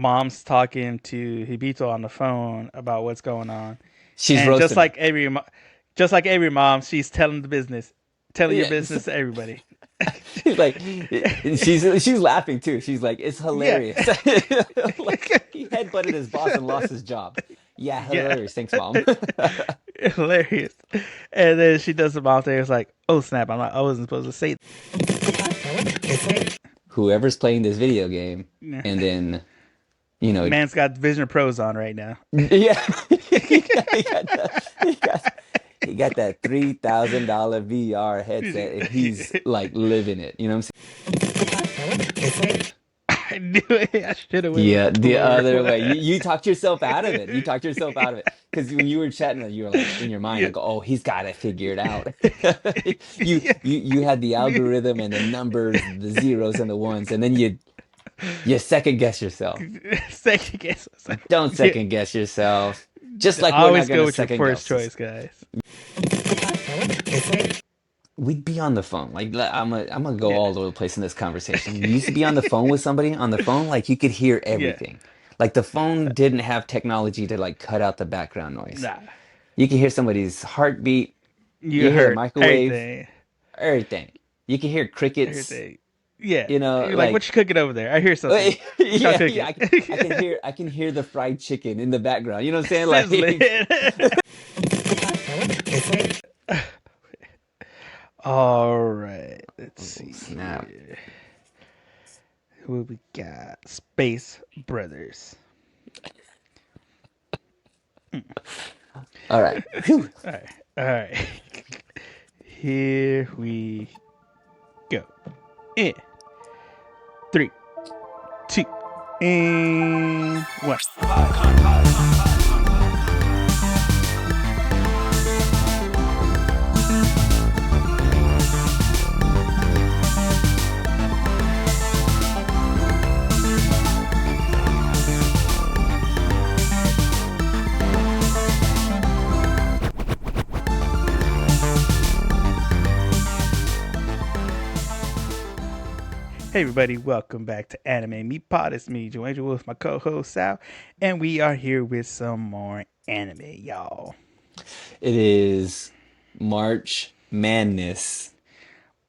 mom's talking to Hibito on the phone about what's going on, She's and roasting him. just like every mom, she's telling your Yeah, business to everybody. she's like, she's laughing too. She's like, it's Yeah, hilarious. Like he headbutted his boss and lost his job. Yeah, yeah, hilarious. Thanks, mom. hilarious. And then she does the mom thing. It's like, oh snap! I wasn't supposed to say. Whoever's playing this video game, That. and then you know, Man's got Vision Pros on right now. yeah, he got that $3,000 VR headset, and he's like living it. You know what I knew it. I should have went with Yeah, the the cooler other one. way. You talked yourself out of it. You talked yourself out of it. Because when you were chatting, you were like in your mind, Yeah. like, oh, he's got it figured out. You Yeah. you you had the algorithm and the numbers, the zeros and the ones, and then you second guess yourself. Second guess myself. Don't Yeah. second guess yourself. Just like we're not Always gonna go with your second first guess this. choice, guys. We'd be on the phone. Like I'm gonna go Yeah. all over the place in this conversation. We used to be on the phone with somebody on the phone, like you could hear Yeah. everything. Like the phone didn't have technology to like cut out the background noise. Nah. You can hear somebody's heartbeat. You You hear a heard microwave, everything. everything. You can hear crickets. Everything. Yeah. You know, You're like, what like you cooking over there? I hear something. What y'all yeah, yeah. cooking? I can hear the fried chicken in the background. You know what I'm saying? Sizzling. Like, All right. Let's oh, see snap. here. Who we got? Space Brothers. All right. Whew. All right. All right. Here we go. In three, two, and one. Hey everybody, welcome back to Anime Meat Pod. It's me, Joe Angel, with my co-host Sal, and we are here with some more anime, y'all. It is March Madness.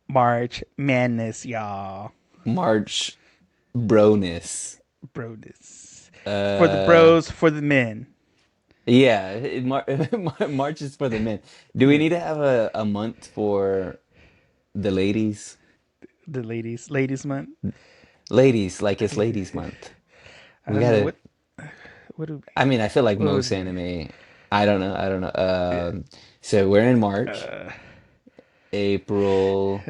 March Madness, y'all. March Broness. Bro, this for the Uh, bros, for the men. yeah, March is for the men. Do we Yeah, need to have a month for the ladies? the ladies month. Ladies, like it's ladies month. I We don't know gotta, what do I mean, I feel like what most would anime, I don't know. yeah. So we're in March, Uh, April,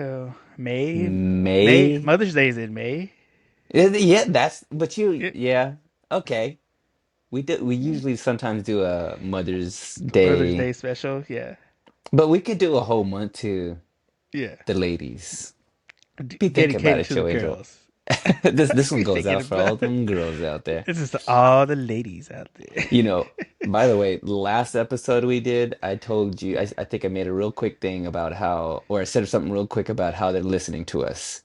May. May. Mother's Day is in May. Yeah, but Yeah, yeah, okay. We usually sometimes do a Mother's Mother's Day, Day special. Yeah, but we could do a whole month to yeah. the ladies. Be thinking about Dedicated it, to the Joe Angel. girls. This one goes Thinking out for all about them girls out there. this is to all the ladies out there. You know, by the way, last episode we did, I told you, I think I made a real quick thing about how, or I said something real quick about how they're listening to us.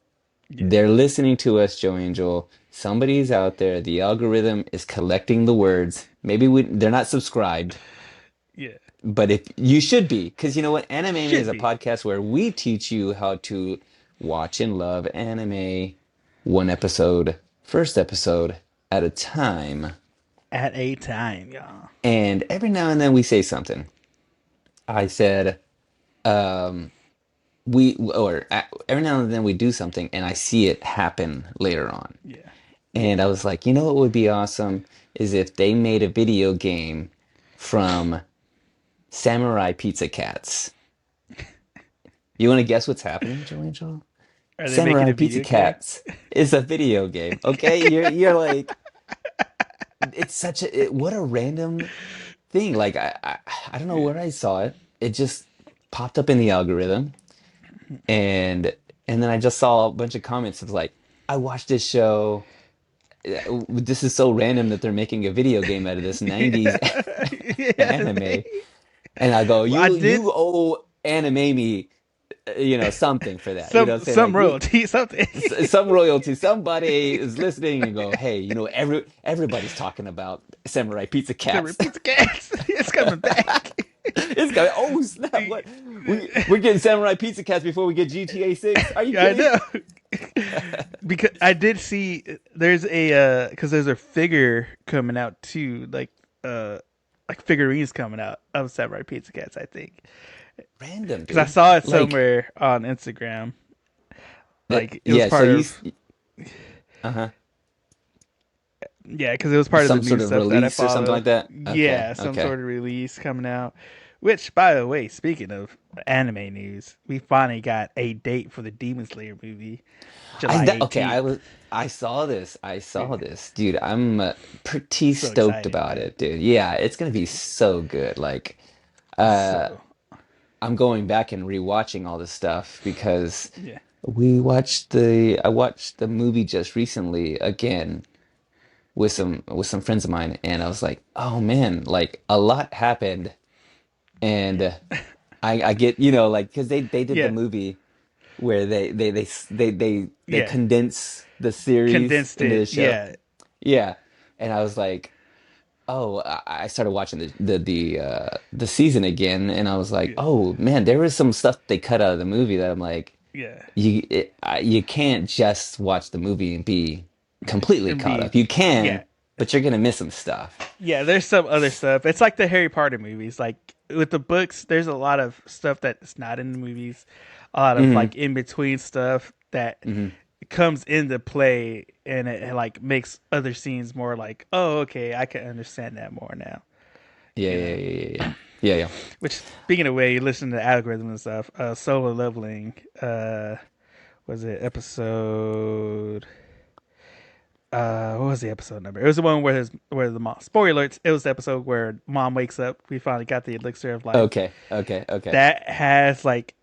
Yeah, They're listening to us, Joe Angel. Somebody's out there. The algorithm is collecting the words. Maybe they're not subscribed, yeah. but if you should be, because you know what? Anime Me is Should a be podcast where we teach you how to watch and love anime one episode, first episode at a time. at a time, y'all. And every now and then we say something. I said, um, every now and then we do something and I see it happen later on. Yeah, yeah. And I was like, you know what would be awesome is if they made a video game from Samurai Pizza Cats. You want to guess what's happening, Joe Angel? Are they making Samurai a Pizza video game? Cats is a video game. Okay, you're like, it's such what a random thing. Like I don't know Yeah, where I saw it. It just popped up in the algorithm, and and then I just saw a bunch of comments of like, I watched this show. This is so random that they're making a video game out of this 90s yeah, yeah. anime. And I go, Well, I you did. owe anime me something for that. You know what I'm saying? Some Like we royalty, something. some royalty, somebody is listening and go, hey, everybody's talking about Samurai Pizza Summer Cats. Pizza Cats. It's coming back. It's going, oh snap, what? We're getting Samurai Pizza Cats before we get GTA 6? Are you I kidding? know. Because I did see there's a because there's a figure coming out too, uh like figurines coming out of Samurai Pizza Cats. I think Random, because I dude. saw it Like somewhere on Instagram. Like it was yeah, so part you of uh-huh. yeah, because it was part of the Some new sort of stuff that I release or something follow. like that. Okay, Yeah, some okay. sort of release coming out. Which, by the way, speaking of anime news, we finally got a date for the Demon Slayer movie, July Okay, 18th. I saw this. I saw this. Dude, I'm pretty So stoked excited, about man. it, dude. Yeah, it's gonna be so good. Like uh So I'm going back and rewatching all this stuff because yeah, I watched the movie just recently again with some friends of mine, and I was like, "Oh man, like a lot happened." And I get, like because they did the yeah, movie where they yeah. condense the series Condensed into it. the show. Yeah, Yeah. And I was like, oh, I started watching the season again, and I was like, yeah, oh man, there was some stuff they cut out of the movie that I'm like, yeah. you can't just watch the movie and be completely And caught be up. You can, yeah, but you're gonna miss some stuff. yeah. There's some other stuff. It's like the Harry Potter movies. Like with the books, there's a lot of stuff that's not in the movies. A lot of Hmm. like in between stuff that Hmm. comes into play, and it like makes other scenes more like, oh, okay, I can understand that more now. Yeah, You yeah, know. yeah, yeah, yeah, yeah, yeah. Which, speaking of way, you listen to the algorithm and stuff. Solo leveling. Was it episode? What was the episode number? It was the one where the mom. Spoiler alerts. It was the episode where mom wakes up. We finally got the elixir of life. Okay, okay, okay. That has like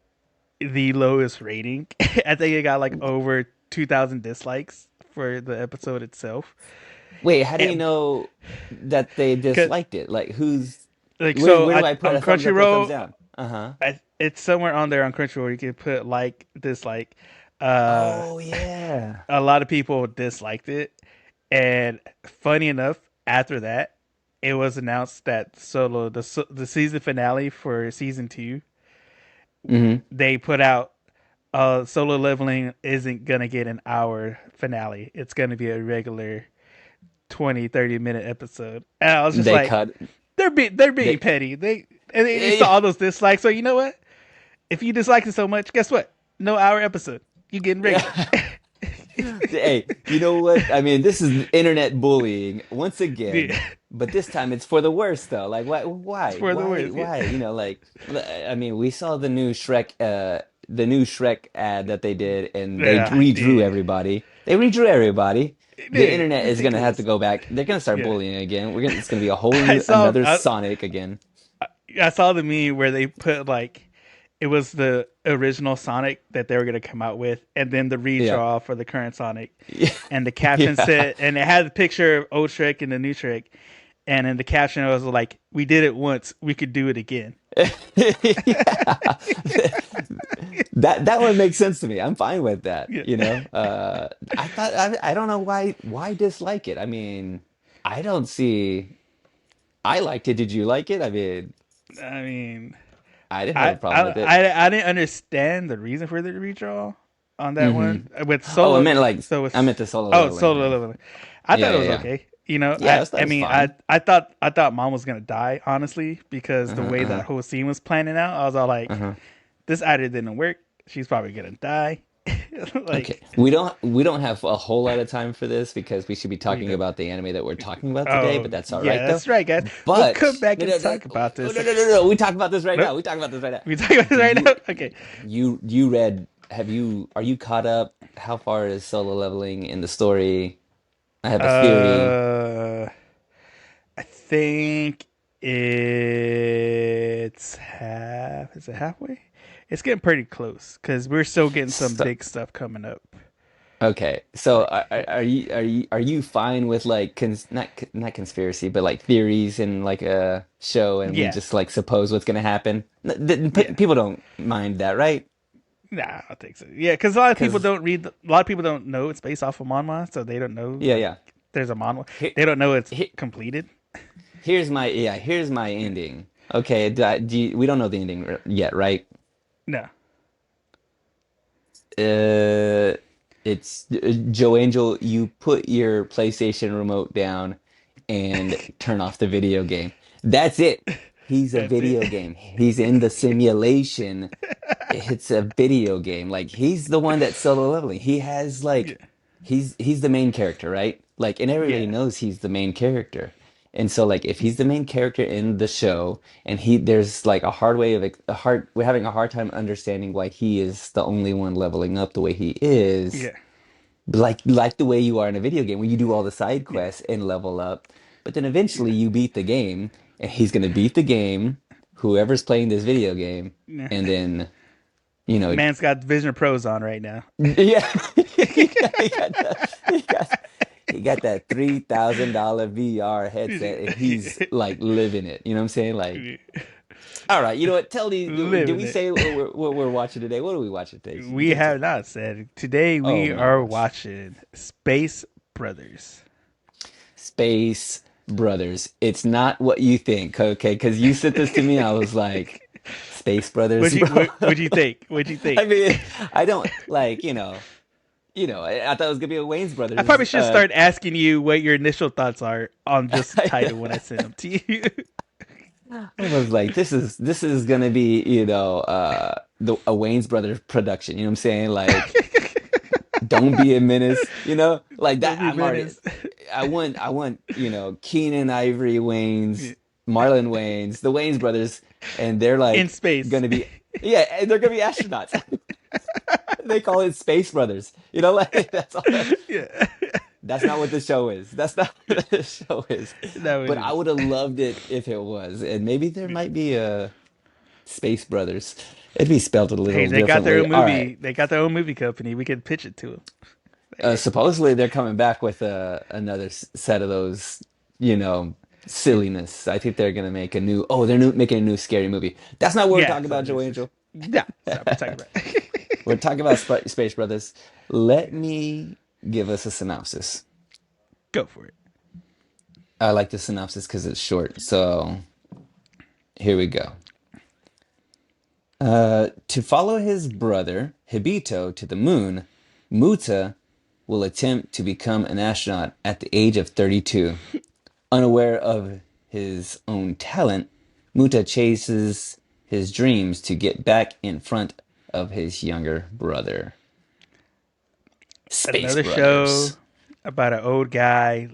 the lowest rating. I think it got like over 2,000 dislikes for the episode itself. Wait, how do you And know that they cause, disliked it? Like, like so, where do I put on a thumbs up or a thumbs Crunchyroll, down? Uh-huh. it's somewhere on there on Crunchyroll. You can put like dislike. Uh, Oh yeah. a lot of people disliked it, and funny enough, after that, it was announced that Solo the season finale for season 2, Hmm. they put out Solo leveling isn't gonna get an hour finale. It's gonna be a regular 20-30 minute episode. And I was just They like, cut they're being they petty. They saw eh, all those dislikes. So you know what? If you dislike it so much, guess what? No hour episode. You getting regular. yeah. Hey, you know what? I mean, this is internet bullying once again, Yeah, but this time it's for the worst though. Like it's for the worst. Yeah. why? I mean, we saw the new Shrek ad that they did, and they Yeah, redrew dude. everybody. They redrew everybody. The Dude, internet is gonna have to ridiculous. go back. They're gonna start Yeah. bullying again. It's gonna be a whole I new saw another I, Sonic again. I saw the meme where they put like it was the original Sonic that they were gonna come out with, and then the Yeah. redraw for the current Sonic, and the caption Yeah. said, and it had the picture of old Shrek and the new Shrek, and in the caption it was like, "We did it once, we could do it again." Yeah. That one makes sense to me. I'm fine with that, Yeah. you know. I don't know why dislike it. I mean, I don't see I liked it. Did you like it? I mean, I mean, I didn't have a problem with it. I didn't understand the reason for the redraw on that Hmm. one with Oh, Solo. So I it's meant the solo leveling Solo thing. leveling. I thought Yeah, it yeah, was yeah. okay. You know, Yeah, I that's mean, fine. I thought Mom was gonna die honestly because the Uh-huh, way that uh-huh, whole scene was planning out. I was all like, uh-huh. this either didn't work. She's probably gonna die. Okay. Like We don't have a whole lot of time for this because we should be we talking don't. about the anime that we're talking about today, Oh but that's all right yeah, though. that's right, guys. We'll come But back no, and no, no, talk about no, this. no, no, no, no. We talk about this right Nope. now. We talk about this right now. We talking about this Do right you now. Okay. you read are you caught up? How far is solo leveling in the story? I have a theory. Uh, I think it's half. Is it halfway? It's getting pretty close because we're still getting some So, big stuff coming up. okay. So Like, are you fine with like not conspiracy, but like theories in like a show and we yeah, just like suppose what's gonna happen? yeah. People don't mind that, right? Nah, I don't think so. Yeah, because a lot of people Because don't read. A lot of people don't know it's based off of manhwa, so they don't know yeah, like yeah. there's a manhwa. Here, They don't know it's here, completed. here's my ending. Okay, we don't know the ending yet, right? No. Uh, it's Joe Angel. You put your PlayStation remote down and turn off the video game. That's it. He's a That's it. video game. He's in the simulation. It's a video game. Like he's the one that's solo leveling. He has Yeah. like he's the main character, right? Like and everybody Yeah. knows he's the main character. And so like if he's the main character in the show and he there's like a hard way of a hard we're having a hard time understanding why he is the only one leveling up the way he is. Yeah. Like the way you are in a video game where you do all the side Yeah. quests and level up, but then eventually Yeah. you beat the game and he's gonna beat the game, whoever's playing this video game, Yeah. and then you know Man's got Vision Pros on right now. yeah, he got that $3,000 VR headset, and he's like living it. You know what I'm saying? Like, all right, you know what? Tell me, did Living we it. say what we're watching today? What are we watching today? We Get to have not said. Today oh we my are gosh, watching Space Brothers. Space Brothers. It's not what you think, okay? Because you sent this to me, I was like, Space Brothers, bro. What you think? What you I think? mean, I don't like I thought it was gonna be a Wayne's I Brothers. probably should start asking you what your initial thoughts are on just the title when I send them to you. I was like, this is gonna be, the a Wayne's Brothers production. You know what I'm saying? Like, don't be a menace. Like Don't that. be I'm already. menace. I want, Keenan Ivory Waynes, Marlon Waynes, the Wayne's brothers, and they're In like space. gonna be, yeah, and they're gonna be astronauts. They call it Space Brothers. Like that's all. Yeah. That's not what the show is. That's not what the show is. No, it But I is. would have loved it if it was. And maybe there might be a Space Brothers. It'd be spelled a Hey, little they got their differently. own All right. movie. They got their own movie company. We could pitch it to them. Supposedly they're coming back with another set of those, silliness. I think they're gonna make a new. Oh, making a new scary movie. That's not what we're Yeah. talking So about, Joe Angel. yeah, that's not what we're talking about. We're talking about Space Brothers. Let me give us a synopsis. Go for it. I like the synopsis because it's short. So here we go. To follow his brother Hibito to the moon, Muta will attempt to become an astronaut at the age of 32. Unaware of his own talent, Muta chases his dreams to get back in front of his younger brother. Space Another show Brothers. about an old guy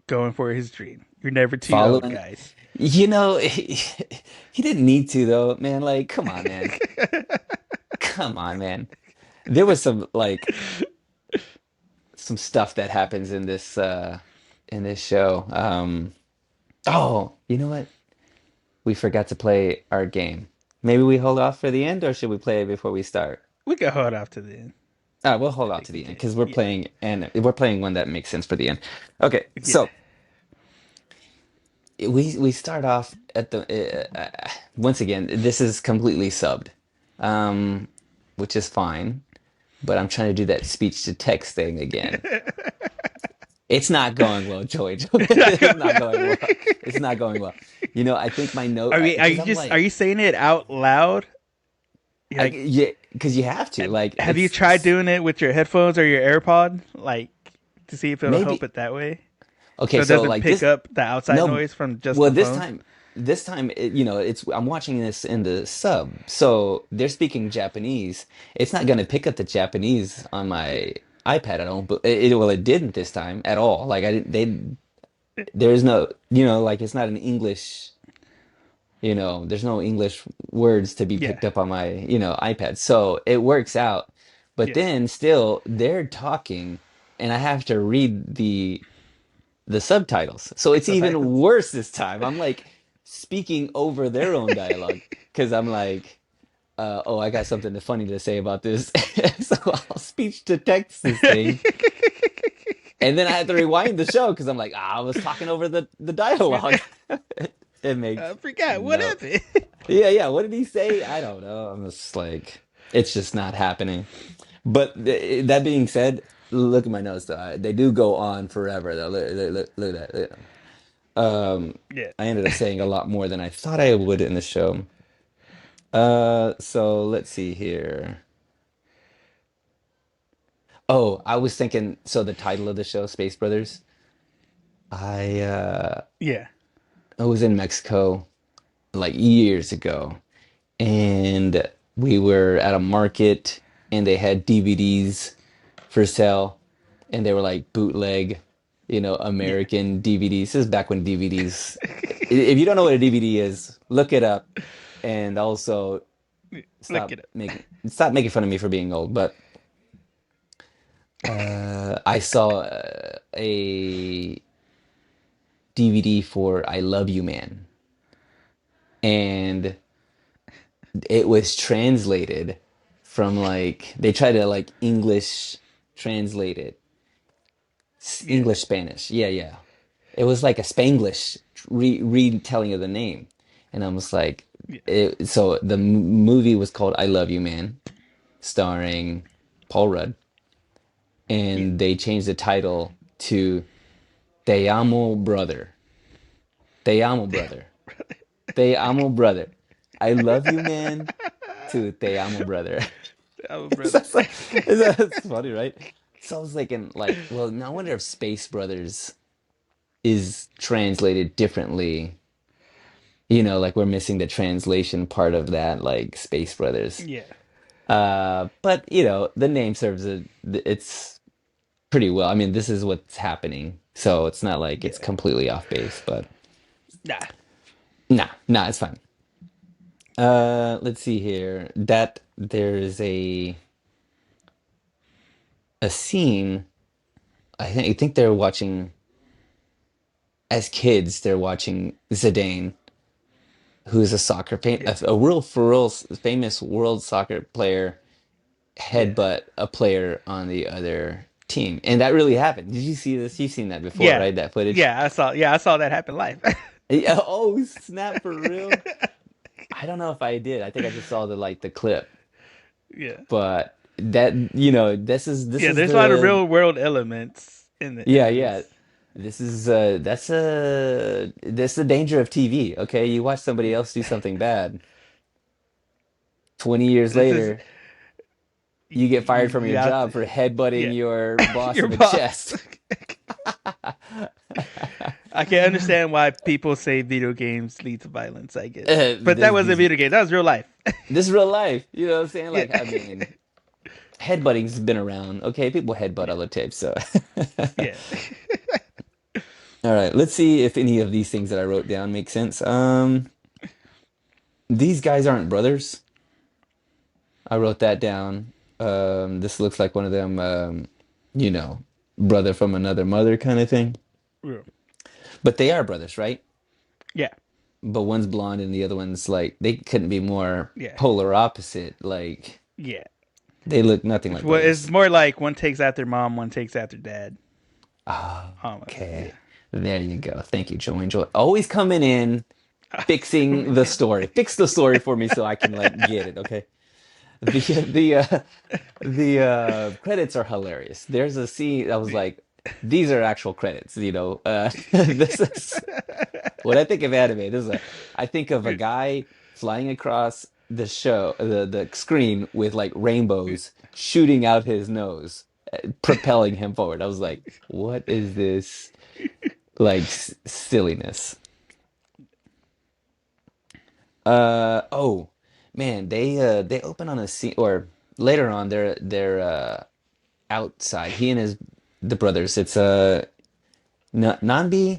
going for his dream. You're never too old, Following. guys. He didn't need to though, man. Like, come on, man. Come on, man. There was some stuff that happens in this show. Oh, you know what? We forgot to play our game. Maybe we hold off for the end, or should we play it before we start? We can hold off to the end. We'll hold I off think to we the end can. because we're Yeah. playing and we're playing one that makes sense for the end. Okay, Yeah. so we start off at the once again. This is completely subbed, um, which is fine. But I'm trying to do that speech to text thing again. It's not going well, Joey. It's not going well. It's not going well. I think my note Are because you I'm just are like, you saying it out loud? You're like, yeah, because you have to. Like, have you tried doing it with your headphones or your AirPod, like to see if it'll help maybe it that way, okay. so it So doesn't like pick this, up the outside no. noise from just Well, the this phone? time, it's I'm watching this in the sub, so they're speaking Japanese. It's not going to pick up the Japanese on my iPad. I don't, but it didn't this time at all. Like I didn't, there is no, like it's not an English. There's no English words to be Yeah, picked up on my, iPad. So it works out. But yeah. then still they're talking and I have to read the subtitles. So it's even Subtitles. worse this time. I'm like speaking over their own dialogue because I'm like, oh, I got something funny to say about this. So I'll speech to text this thing. And then I had to rewind the show because I'm like, I was talking over the dialogue. It makes I forgot what no. happened. Yeah, yeah. What did he say? I don't know. I'm just like, It's just not happening. But that being said, look at my notes though. They do go on forever though. Look at that. Look at them. Yeah, I ended up saying a lot more than I thought I would in the show. So let's see here. Oh, I was thinking, so the title of the show, Space Brothers. I yeah, I was in Mexico like years ago, and we were at a market, and they had DVDs for sale, and they were like bootleg, yeah. American DVDs. This is back when DVDs. If you don't know what a DVD is, look it up, and also Look stop at it. making stop making fun of me for being old. But I saw a DVD for I Love You Man, and it was translated from like they tried to like English translate it. Yeah, English Spanish. Yeah, yeah. It was like a Spanglish retelling of the name. And I was like, yeah, so the movie was called I Love You Man, starring Paul Rudd. yeah. And they changed the title to Te Amo Brother. Te Amo Brother. Te Amo Brother. I love you, man, to Te Amo Brother. Oh, So brother. it's like, that's funny, right? So I was thinking, like, well, now I wonder if Space Brothers is translated differently. Like we're missing the translation part of that, like Space Brothers. Yeah. But the name serves it's pretty well. I mean, this is what's happening, so it's not like it's Yeah. completely off base. But Nah. nah, nah, it's fine. Let's see here. That there's a scene. I think they're watching as kids. They're watching Zidane, who's a soccer Yeah. a world for real famous world soccer player Yeah. headbutt a player on the other team. And that really happened. Did you see this? You've seen that before, Yeah. right? That footage? Yeah. I saw. Yeah, I saw that happen live. Yeah, oh, snap for real. I don't know if I did. I think I just saw the clip. Yeah. But that, this Yeah. is There's a lot of the real world elements yeah, in yeah. this. This is that's the danger of TV, okay? You watch somebody Yeah. else do something bad. 20 years This is later, you get fired from your you out. job for headbutting Yeah. your boss Your in the boss. chest. I can understand why people say video games lead to violence. I get that, but that This wasn't a these video game. That was real life. this is real life. You know what I'm saying? Yeah. Like, I mean, headbutting's been around. Okay, people headbutt Yeah. other tapes. So, Yeah. all right, let's see if any of these things that I wrote down make sense. These guys aren't brothers. I wrote that down. This looks like one of them. You know, brother from another mother kind of thing. Yeah. But they are brothers, right? Yeah. But one's blonde and the other one's like they couldn't be more Yeah. polar opposite. Like Yeah. they look nothing like It's brothers. more like one takes after mom, one takes after dad. Ah, Almost. Yeah. okay. There you go. Thank you, Joe Angel. Always coming in, fixing the story. Fix the story for me so I can like get it, okay? The the credits are hilarious. There's a scene I was Yeah. like, these are actual credits. This is when I think of anime, I think of a guy flying across the screen with like rainbows shooting out his nose, propelling him forward. I was like, what is this like silliness? Oh man, they open on a scene or later on they're outside. He and the brothers. It's Nanba,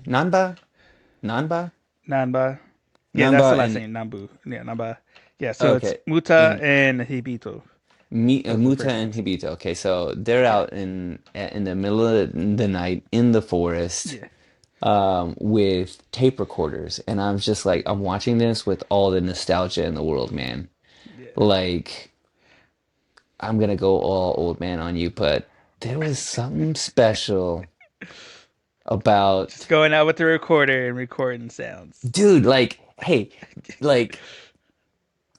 Nanba. Yeah, that's the Nanba last and name. Nambu. Yeah, Namba. Yeah, so it's okay, Muta and and Hibito. Those are the Muta first and names. Hibito. Okay, so they're Yeah. out in the middle of the night in the forest Yeah. with tape recorders, and I'm just like I'm watching this with all the nostalgia in the world, man. Yeah. Like I'm gonna go all old man on you, but there was something special Just about going out with the recorder and recording sounds. dude. Like, hey, like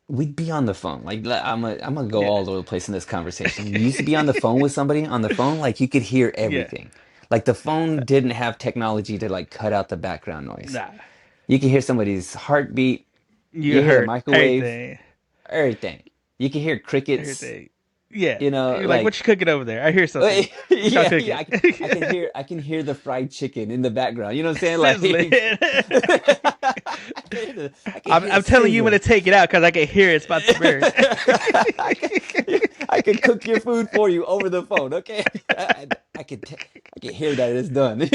we'd be on the phone. I'm gonna go Yeah. all over the place in this conversation. You used to be on the phone with somebody on the phone, like you could hear Yeah. everything. Like the phone didn't have technology to like cut out the background noise. Nah. You could hear somebody's heartbeat, You you hear the heard microwave, everything. everything. You can hear crickets, Everything. Yeah. you know, You're like, what like you cooking over there? I hear something. What y'all yeah, yeah. cooking? I can hear the fried chicken in the background. You know what I'm saying? Sizzling. Like I can hear I'm it telling you when to sizzling. take it out because I can hear it's about to burn. I can cook your food for you over the phone. Okay, I can hear that it's done.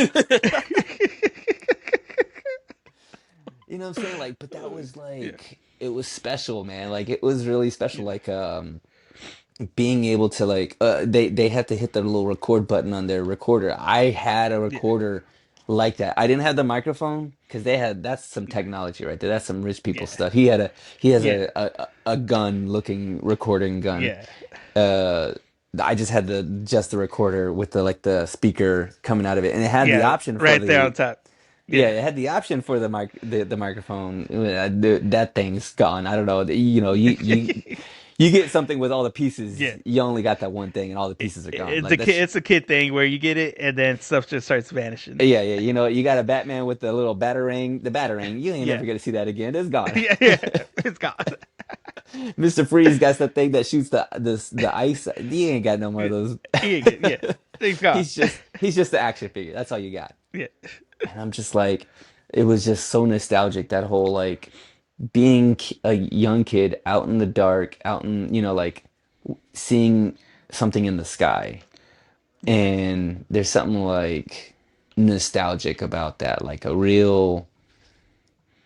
You know what I'm saying? Like, but that was Yeah. like it was special, man. Like it was really special. Like being able to like they had to hit the little record button on their recorder. I had a Yeah. recorder like that. I didn't have the microphone because they had that's some technology right there. That's some rich people Yeah. stuff. He has Yeah. a gun looking recording gun. Yeah. Uh I just had the recorder with the like the speaker coming out of it and it had the Yeah. option for Right there on the top. yeah, Yeah. it had the option for the microphone. That thing's gone. I don't know. You know, you get something with all the pieces. Yeah. You only got that one thing, and all the pieces are gone. It's Like a kid. that's It's a kid thing where you get it and then stuff just starts vanishing. yeah, yeah. You know, you got a Batman with the little batarang. The batarang. You ain't Yeah. never gonna see that again. It's gone. Yeah. Yeah. It's gone. Mr. Freeze got the thing that shoots the ice. You ain't got no more of Yeah. those. Yeah. It's gone. He's just the action figure. That's all you got. Yeah. And I'm just like, it was just so nostalgic that whole like being a young kid out in the dark, out in, you know, like seeing something in the sky. Yeah. And there's something like nostalgic about that, like a real,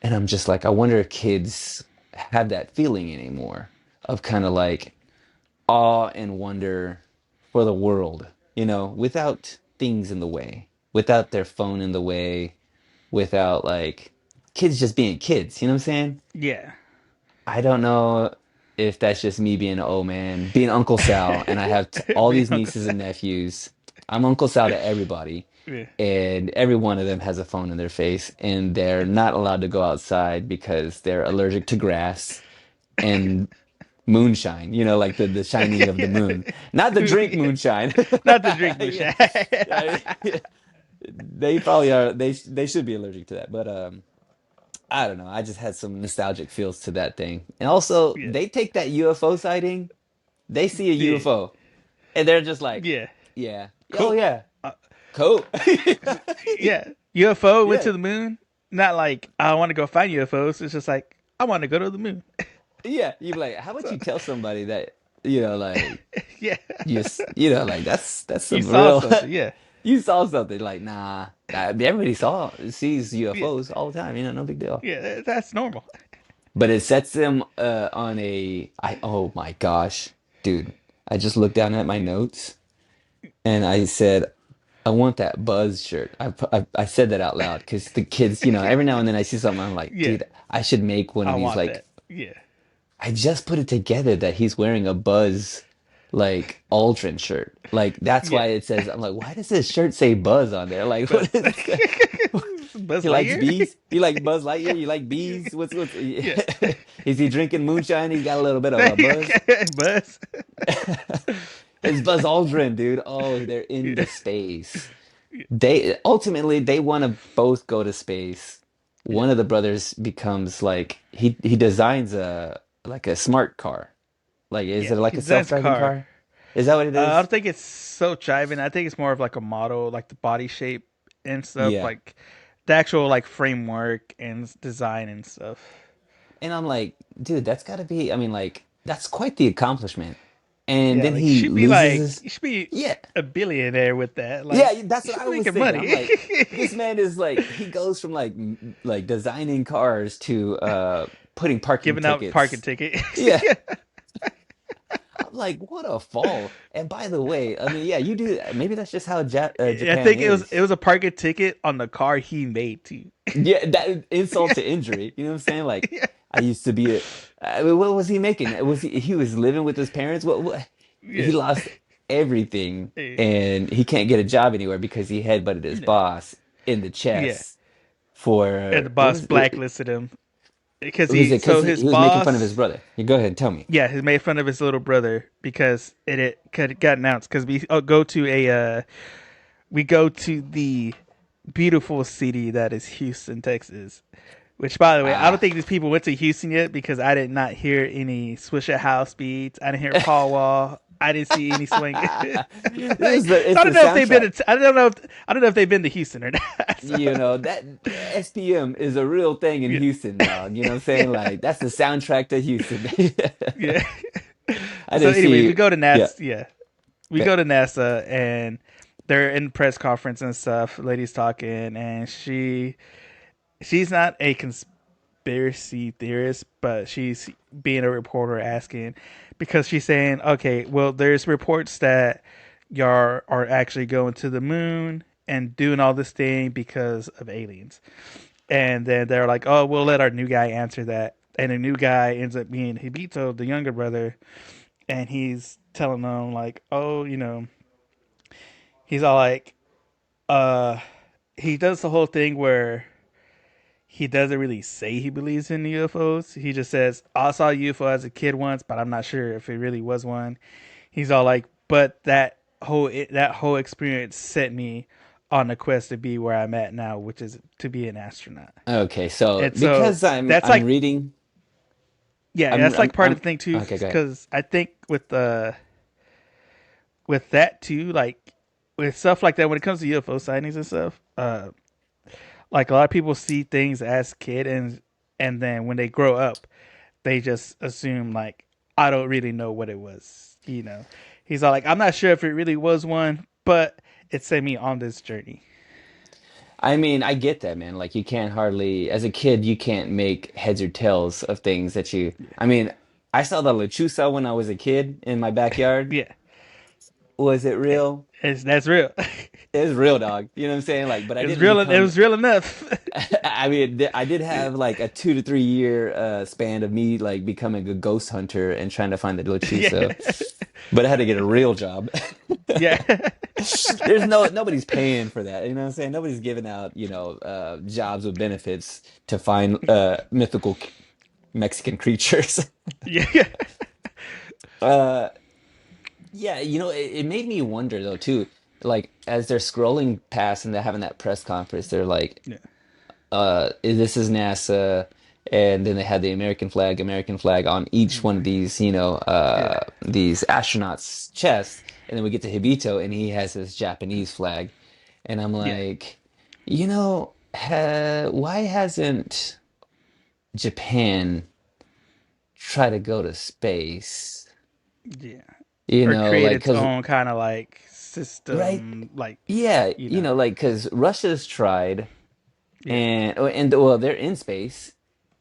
and I'm just like, I wonder if kids have that feeling anymore of kind of like awe and wonder for the world, you know, without things in the way, without their phone in the way, without like kids just being kids, you know what I'm saying? Yeah. I don't know if that's just me being an old man, being Uncle Sal, and I have all Being these Uncle nieces Sam. and nephews. I'm Uncle Sal to everybody, Yeah. and every one of them has a phone in their face, and they're not allowed to go outside because they're allergic to grass and moonshine, you know, like the shining of the moon. Not the drink Yeah. moonshine. Not the drink Yeah. moonshine. Yeah, they probably are they should be allergic to that, but I don't know. I just had some nostalgic feels to that thing. And also, Yeah. they take that UFO sighting, they see a Yeah. UFO, and they're just like, Yeah. yeah, oh Cool. yeah, Uh, cool. yeah. UFO went Yeah, to the moon. Not like I want to go find UFOs. It's just like I want to go to the moon. yeah. You'd be like, how about So you tell somebody that, you know, like, yeah, you know, like that's you some saw real, something. Yeah. you saw something, like, nah, everybody sees Yeah. UFOs all the time, you know, no big deal. Yeah. That's normal. But it sets them on oh my gosh, dude. I just looked down at my notes and I said, I want that Buzz shirt. I said that out loud because the kids, you know, every now and then I see something, I'm like, Yeah. dude, I should make one I of these. want Like, that. Yeah. I just put it together that he's wearing a Buzz, like, Aldrin shirt. Like, that's Yeah. why it says, I'm like, why does this shirt say Buzz on there? Like, Buzz. what is this? Buzz He likes Lightyear. bees. You like Buzz Lightyear? You like bees? What's Yeah. is he drinking moonshine? He's got a little bit of a buzz. Buzz. It's Buzz Aldrin, dude. Oh, they're into Yeah. space. They ultimately they want to both go to space. Yeah. One of the brothers becomes like he designs a like a smart car. Like is Yeah. it like He a designs a self-driving car. car? Is that what it I is? don't think it's so driving. I think it's more of like a model, like the body shape and stuff, Yeah. like the actual like framework and design and stuff. And I'm like, dude, that's got to be, I mean, like, that's quite the accomplishment. And Yeah, then like he loses his, you should be yeah, a billionaire with that. Like yeah, that's you what should I be was making thinking. I'm money. like, this man is like, he goes from like, like designing cars to putting parking Giving out parking tickets. tickets. Yeah. I'm like, what a fall. And by the way, I mean, yeah, you do, maybe that's just how I Japan think it is. was a parking ticket on the car he made too. Yeah, that insult to injury. You know what I'm saying? Like, Yeah, I used to be a. I mean, what was he making? Was he was living with his parents? What? He yeah, lost everything, yeah, and he can't get a job anywhere because he headbutted his yeah. boss in the Yeah. chest for And the what boss was it? blacklisted him. because Was it because so he his was making fun of his boss, brother? You go ahead, tell me. yeah, he made fun of his little brother because it got announced because we go to we go to the beautiful city that is Houston, Texas. Which, by the way, I don't Ah, think these people went to Houston yet because I did not hear any Swisher House beats. I didn't hear Paul Wall. I didn't see any swing. this is Like, the so it's I the don't know if they've been. soundtrack. I don't know if they've been to Houston or not. So, You know that SPM is a real thing in yeah, Houston, dog. You know what I'm saying? yeah, Like that's the soundtrack to Houston. yeah. I So, didn't anyways, we see. go to Yeah. NASA. Yeah, we Okay. go to NASA, and they're in press conference and stuff. Ladies talking, and she's not a conspiracy theorist, but she's being a reporter asking because she's saying, okay, well, there's reports that y'all are actually going to the moon and doing all this thing because of aliens. And then they're like, oh, we'll let our new guy answer that. And the new guy ends up being Hibito, the younger brother, and he's telling them like, oh, he's all like, uh, he does the whole thing where he doesn't really say he believes in UFOs. He just says, I saw a UFO as a kid once, but I'm not sure if it really was one. He's all like, but that whole experience set me on the quest to be where I'm at now, which is to be an astronaut. Okay. So And so because I'm that's I'm like, reading, yeah, I'm that's I'm like part of I'm the thing too, okay. Go ahead. because I think with that too, like with stuff like that, when it comes to UFO sightings and stuff, like a lot of people see things as kid and then when they grow up, they just assume like I don't really know what it was. He's all like, I'm not sure if it really was one, but it sent me on this journey. I mean, I get that, man. Like you can't hardly, as a kid, you can't make heads or tails of things that you. I mean, I saw the lechuza when I was a kid in my backyard. Yeah, Was it real? that's real. It's real, dog. You know what I'm saying? Like, but I It's didn't real. It become. was real enough. I mean, I did have like a 2 to 3 year span of me like becoming a ghost hunter and trying to find the Yeah, lechuza, but I had to get a real job. yeah, There's nobody's paying for that. You know what I'm saying? Nobody's giving out, jobs with benefits to find mythical Mexican creatures. yeah, Uh, yeah, it made me wonder though too. Like as they're scrolling past and they're having that press conference, they're like, yeah, this is NASA, and then they had the American flag on each one of these, yeah, these astronauts' chests, and then we get to Hibito, and he has his Japanese flag, and I'm yeah, like, why hasn't Japan tried to go to space? yeah. Or create Like, its cause own kind of like right, system, like yeah, you know, like, cause Russia's tried. yeah, And well, they're in space,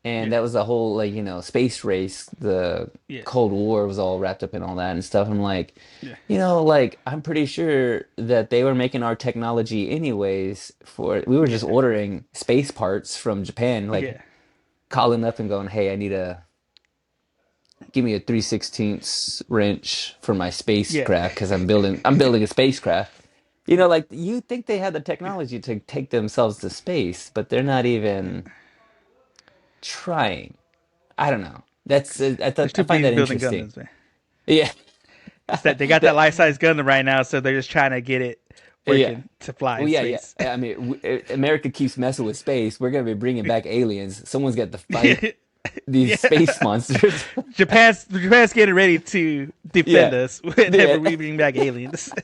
and yeah, that was the whole like space race. The yeah, Cold War was all wrapped up in all that and stuff. I'm like, yeah, like I'm pretty sure that they were making our technology anyways. We were just yeah, ordering space parts from Japan, like yeah, calling up and going, "Hey, I need a give me a 3/16 wrench for my yeah. spacecraft because I'm building a spacecraft." Like you think they had the technology to take themselves to space, but they're not even trying. I don't know. There's I too find busy that building interesting. Gundams, man. Yeah. It's that they got that That- life size Gundam right now, so they're just trying to get it yeah. working to fly Well, in yeah, yeah. space. I mean, America keeps messing with space. We're gonna be bringing back aliens. Someone's got to fight Yeah, these yeah. space monsters. Japan's getting ready to defend Yeah. us whenever Yeah. we bring back aliens.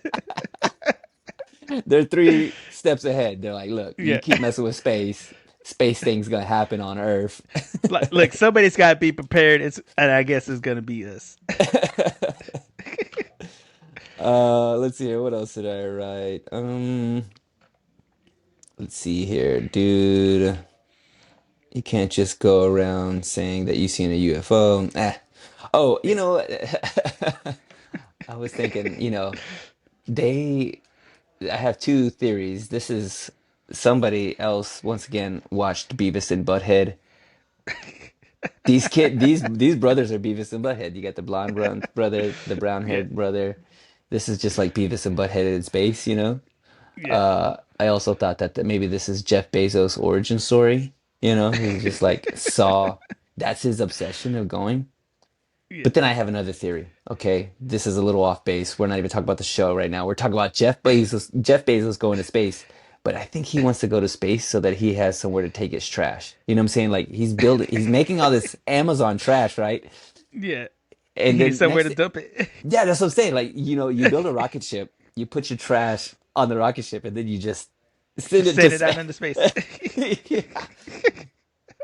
They're 3 steps ahead. They're like, look, you Yeah, keep messing with space. Space thing's gonna happen on Earth. like, look, somebody's got to be prepared. And I guess it's gonna be us. Let's see here. What else did I write? Let's see here, dude. You can't just go around saying that you've seen a UFO. Oh, Yeah, I was thinking, they, I have two theories. This is somebody else, once again, watched Beavis and Butthead. These brothers are Beavis and Butthead. You got the blonde brother, the brown yeah, haired brother. This is just like Beavis and Butthead in space. yeah, I also thought that maybe this is Jeff Bezos' origin story. He just like saw. that's his obsession of going. Yeah. But then I have another theory. Okay, this is a little off base. We're not even talking about the show right now. We're talking about Jeff Bezos. Jeff Bezos going to space, but I think he wants to go to space so that he has somewhere to take his trash. You know what I'm saying? Like he's making all this Amazon trash, right? Yeah. And He needs then somewhere next, to dump it. yeah, that's what I'm saying. Like you build a rocket ship, you put your trash on the rocket ship, and then you just send Just it to send it space. out into space. Yeah.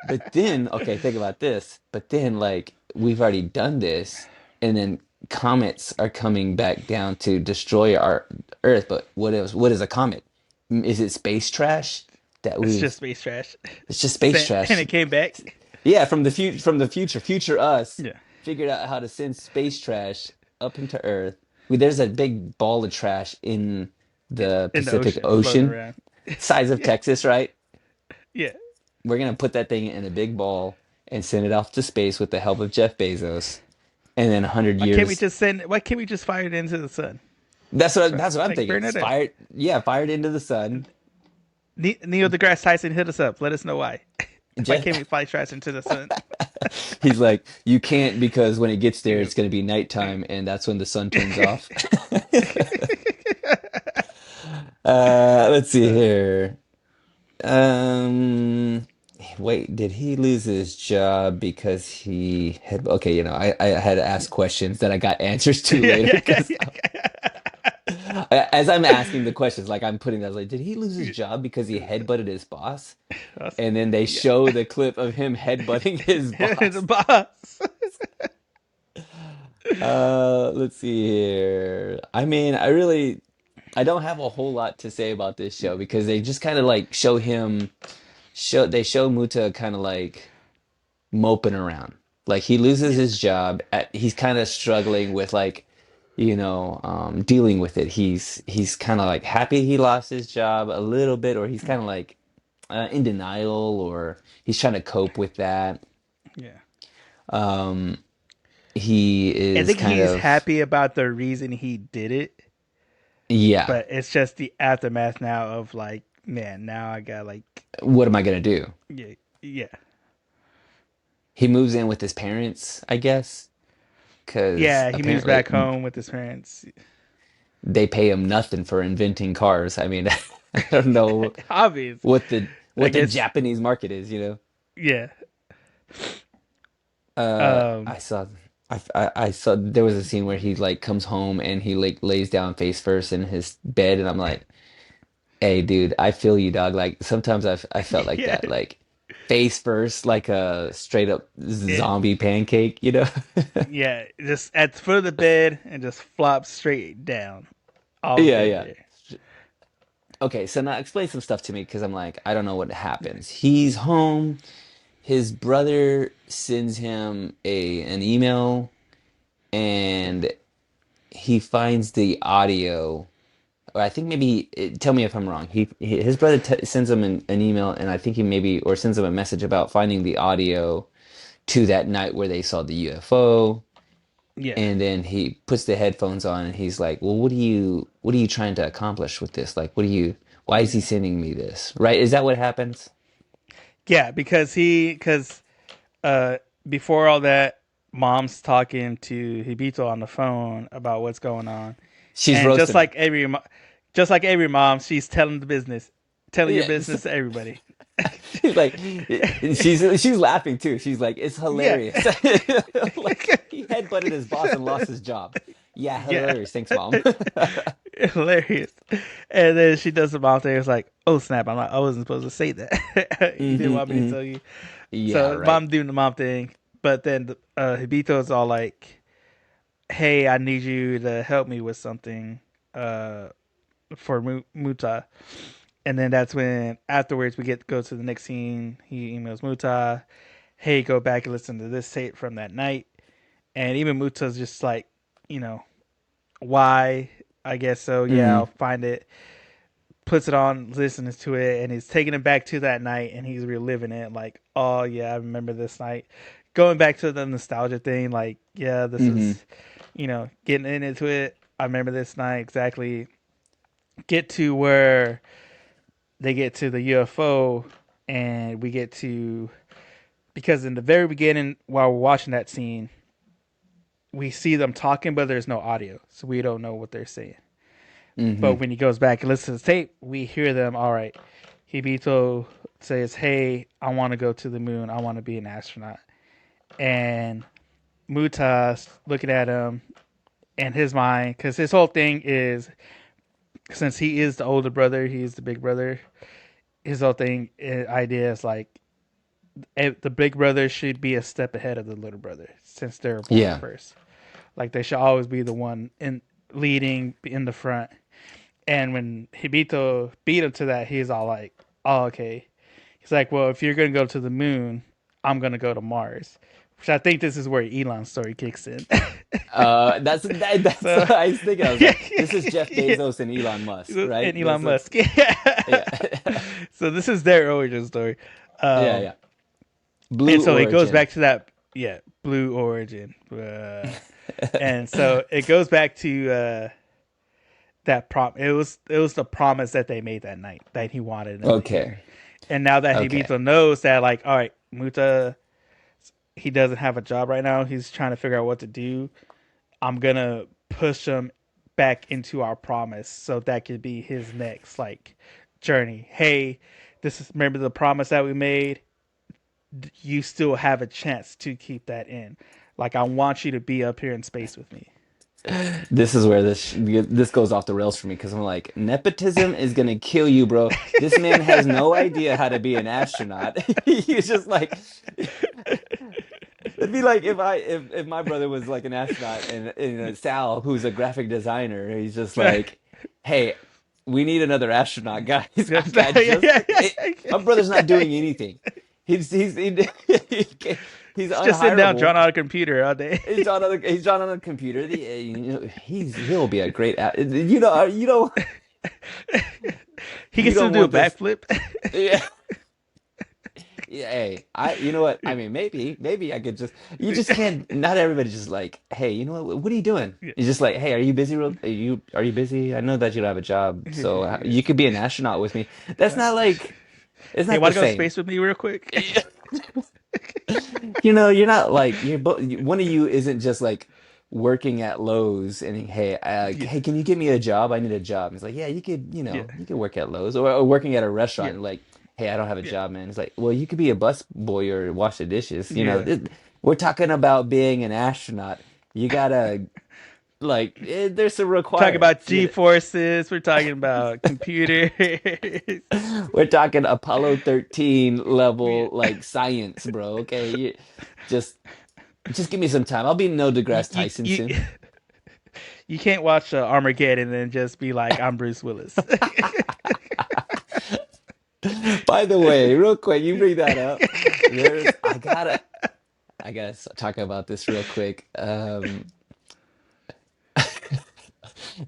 But then, okay, think about this. But then, like, we've already done this, and then comets are coming back down to destroy our Earth. But what is a comet? Is it space trash that It's we've? just space trash. It's just space Sent, and trash. it came back. Yeah, from the future, future us Yeah. figured out how to send space trash up into Earth. There's a big ball of trash in the In the Pacific ocean, floating Ocean, around. size of Yeah. Texas, right? Yeah. We're gonna put that thing in a big ball and send it off to space with the help of Jeff Bezos. And then 100 years. Why can't we just fire it into the sun? That's what I'm Like thinking. burn it up. Fired, yeah, fired into the sun. Neil deGrasse Tyson, hit us up. Let us know why. Why Jeff, can't we fly trash into the sun? he's like, you can't because when it gets there, Yeah. it's gonna be nighttime, and that's when the sun turns off. Let's see here. Um, wait, did he lose his job because he had, okay, I had to ask questions that I got answers to Yeah, later yeah, yeah, because yeah. as I'm asking the questions, like I'm putting that, like, did he lose his job because he headbutted his boss? And then they Yeah. show the clip of him headbutting his The boss. boss. Let's see here. I mean, I don't have a whole lot to say about this show because they just kind of like they show Muta kind of like moping around. Like he loses Yeah. his job he's kind of struggling with like, dealing with it. He's kind of like happy he lost his job a little bit, or he's kind of like in denial, or he's trying to cope with that. Yeah. Um, he I is think kind he's of, happy about the reason he did it, yeah, but it's just the aftermath now of like, man, now I got like, what am I gonna do? yeah, yeah, He moves in with his parents, I guess, because yeah. He moves apparently back home with his parents. they pay him nothing for inventing cars. I mean, I don't know Hobbies, what the I what the guess. Japanese market is. Yeah. I Um. saw I saw there was a scene where he like comes home and he like lays down face first in his bed, and I'm like, hey, dude, I feel you, dog. Like sometimes I felt like Yeah. that, like face first, like a straight up Yeah. zombie pancake. Yeah. Just at the foot of the bed and just flop straight down all the Yeah, way yeah. there. Okay, so now explain some stuff to me because I'm like, I don't know what happens. He's home. His brother sends him a an email, and he finds the audio. Or I think maybe tell me if I'm wrong. His brother sends him an email, and I think he maybe or sends him a message about finding the audio to that night where they saw the UFO. Yeah. And then he puts the headphones on, and he's like, "Well, what are you trying to accomplish with this? Like, why is he Yeah. sending me this? Right? Is that what happens?" Yeah. Because uh, before all that, mom's talking to Hibito on the phone about what's going on, She's and roasting him. just like every mom, she's telling the business, telling your Yeah, business to everybody. she's like, she's laughing too. She's like, it's Yeah. hilarious. Like he headbutted his boss and lost his job. Yeah, Yeah. hilarious. Thanks, mom. Hilarious. And then she does the mom thing. It's like, oh snap! I wasn't supposed to say that. You didn't Hmm, want me to hmm. tell you. Yeah, So right. mom doing the mom thing, but then Hibito's all like, "Hey, I need you to help me with something uh, for Muta." And then that's when afterwards we get to go to the next scene. He emails Muta, "Hey, go back and listen to this tape from that night." And even Muta's just like, you know, why? I guess so. Yeah, I'll Hmm, find it. Puts it on, listens to it, and he's taking it back to that night, and he's reliving it. Like, oh yeah, I remember this night. Going back to the nostalgia thing, like, yeah, this hmm, is, getting into it. I remember this night exactly. Get to where they get to the UFO, and we get to because in the very beginning, while we're watching that scene, we see them talking, but there's no audio, so we don't know what they're saying. But Hmm. when he goes back and listens to the tape, we hear them. All right, Hibito says, "Hey, I want to go to the moon. I want to be an astronaut." And Muta's looking at him in his mind, because his whole thing is, since he is the older brother, he's the big brother. His whole thing idea is like the big brother should be a step ahead of the little brother since they're born Yeah. first. Like they should always be the one in leading in the front. And when Hibito beat him to that, he's all like, "Oh, okay." He's like, "Well, if you're gonna go to the moon, I'm gonna go to Mars." Which I think this is where Elon's story kicks in. That's So, what I was thinking. I was like, this is Jeff yeah, Bezos and Elon Musk, right? and That's Elon what's Musk. Yeah. yeah. So this is their origin story. Yeah, Um, yeah. and Blue so it goes Origin. back to that, yeah, blue origin. And so it goes back to that it was the promise that they made that night that he wanted him to hear. Okay. And now that Okay. Hibito knows that, like, all right, Muta, he doesn't have a job right now. He's trying to figure out what to do. I'm gonna push him back into our promise, so that could be his next like journey. Hey, this is remember the promise that we made. You still have a chance to keep that in. Like I want you to be up here in space with me. This is where this goes off the rails for me because I'm like, nepotism is gonna kill you, bro. This man has no idea how to be an astronaut. He's just like, it'd be like if my brother was like an astronaut and Sal, who's a graphic designer, he's just like, hey, we need another astronaut, guys. I That's got not, just my brother's not doing anything. He's He's just sitting down, unhireable. drawing on a computer all day. He's on a computer. He'll be a great He can you still don't do a want this. backflip. Yeah. Yeah, hey, you know what? I mean, maybe I could just. You just can't. Not everybody's just like, hey, you know what? What are you doing? It's just like, hey, are you busy? Are you busy? I know that you don't have a job, so you could be an astronaut with me. That's not like. It's Hey, not want the to go to same. space with me real quick? You're not like you're both. One of you isn't just like working at Lowe's and hey, Yeah, hey, can you give me a job? I need a job. It's like, yeah, yeah, you could work at Lowe's or working at a yeah, restaurant. And like, hey, I don't have a yeah, job, man. It's like, well, you could be a bus boy or wash the dishes. yeah. We're talking about being an astronaut. You gotta like, there's some We're talking about requirements. G forces. We're talking about computers. We're talking Apollo 13 Yeah. level like science, bro. Okay, just. Just give me some time. I'll be Neil you, deGrasse you, Tyson you, soon. you can't watch Armageddon and just be like, I'm Bruce Willis. By the way, real quick, you bring that up. There's I gotta talk about this real quick.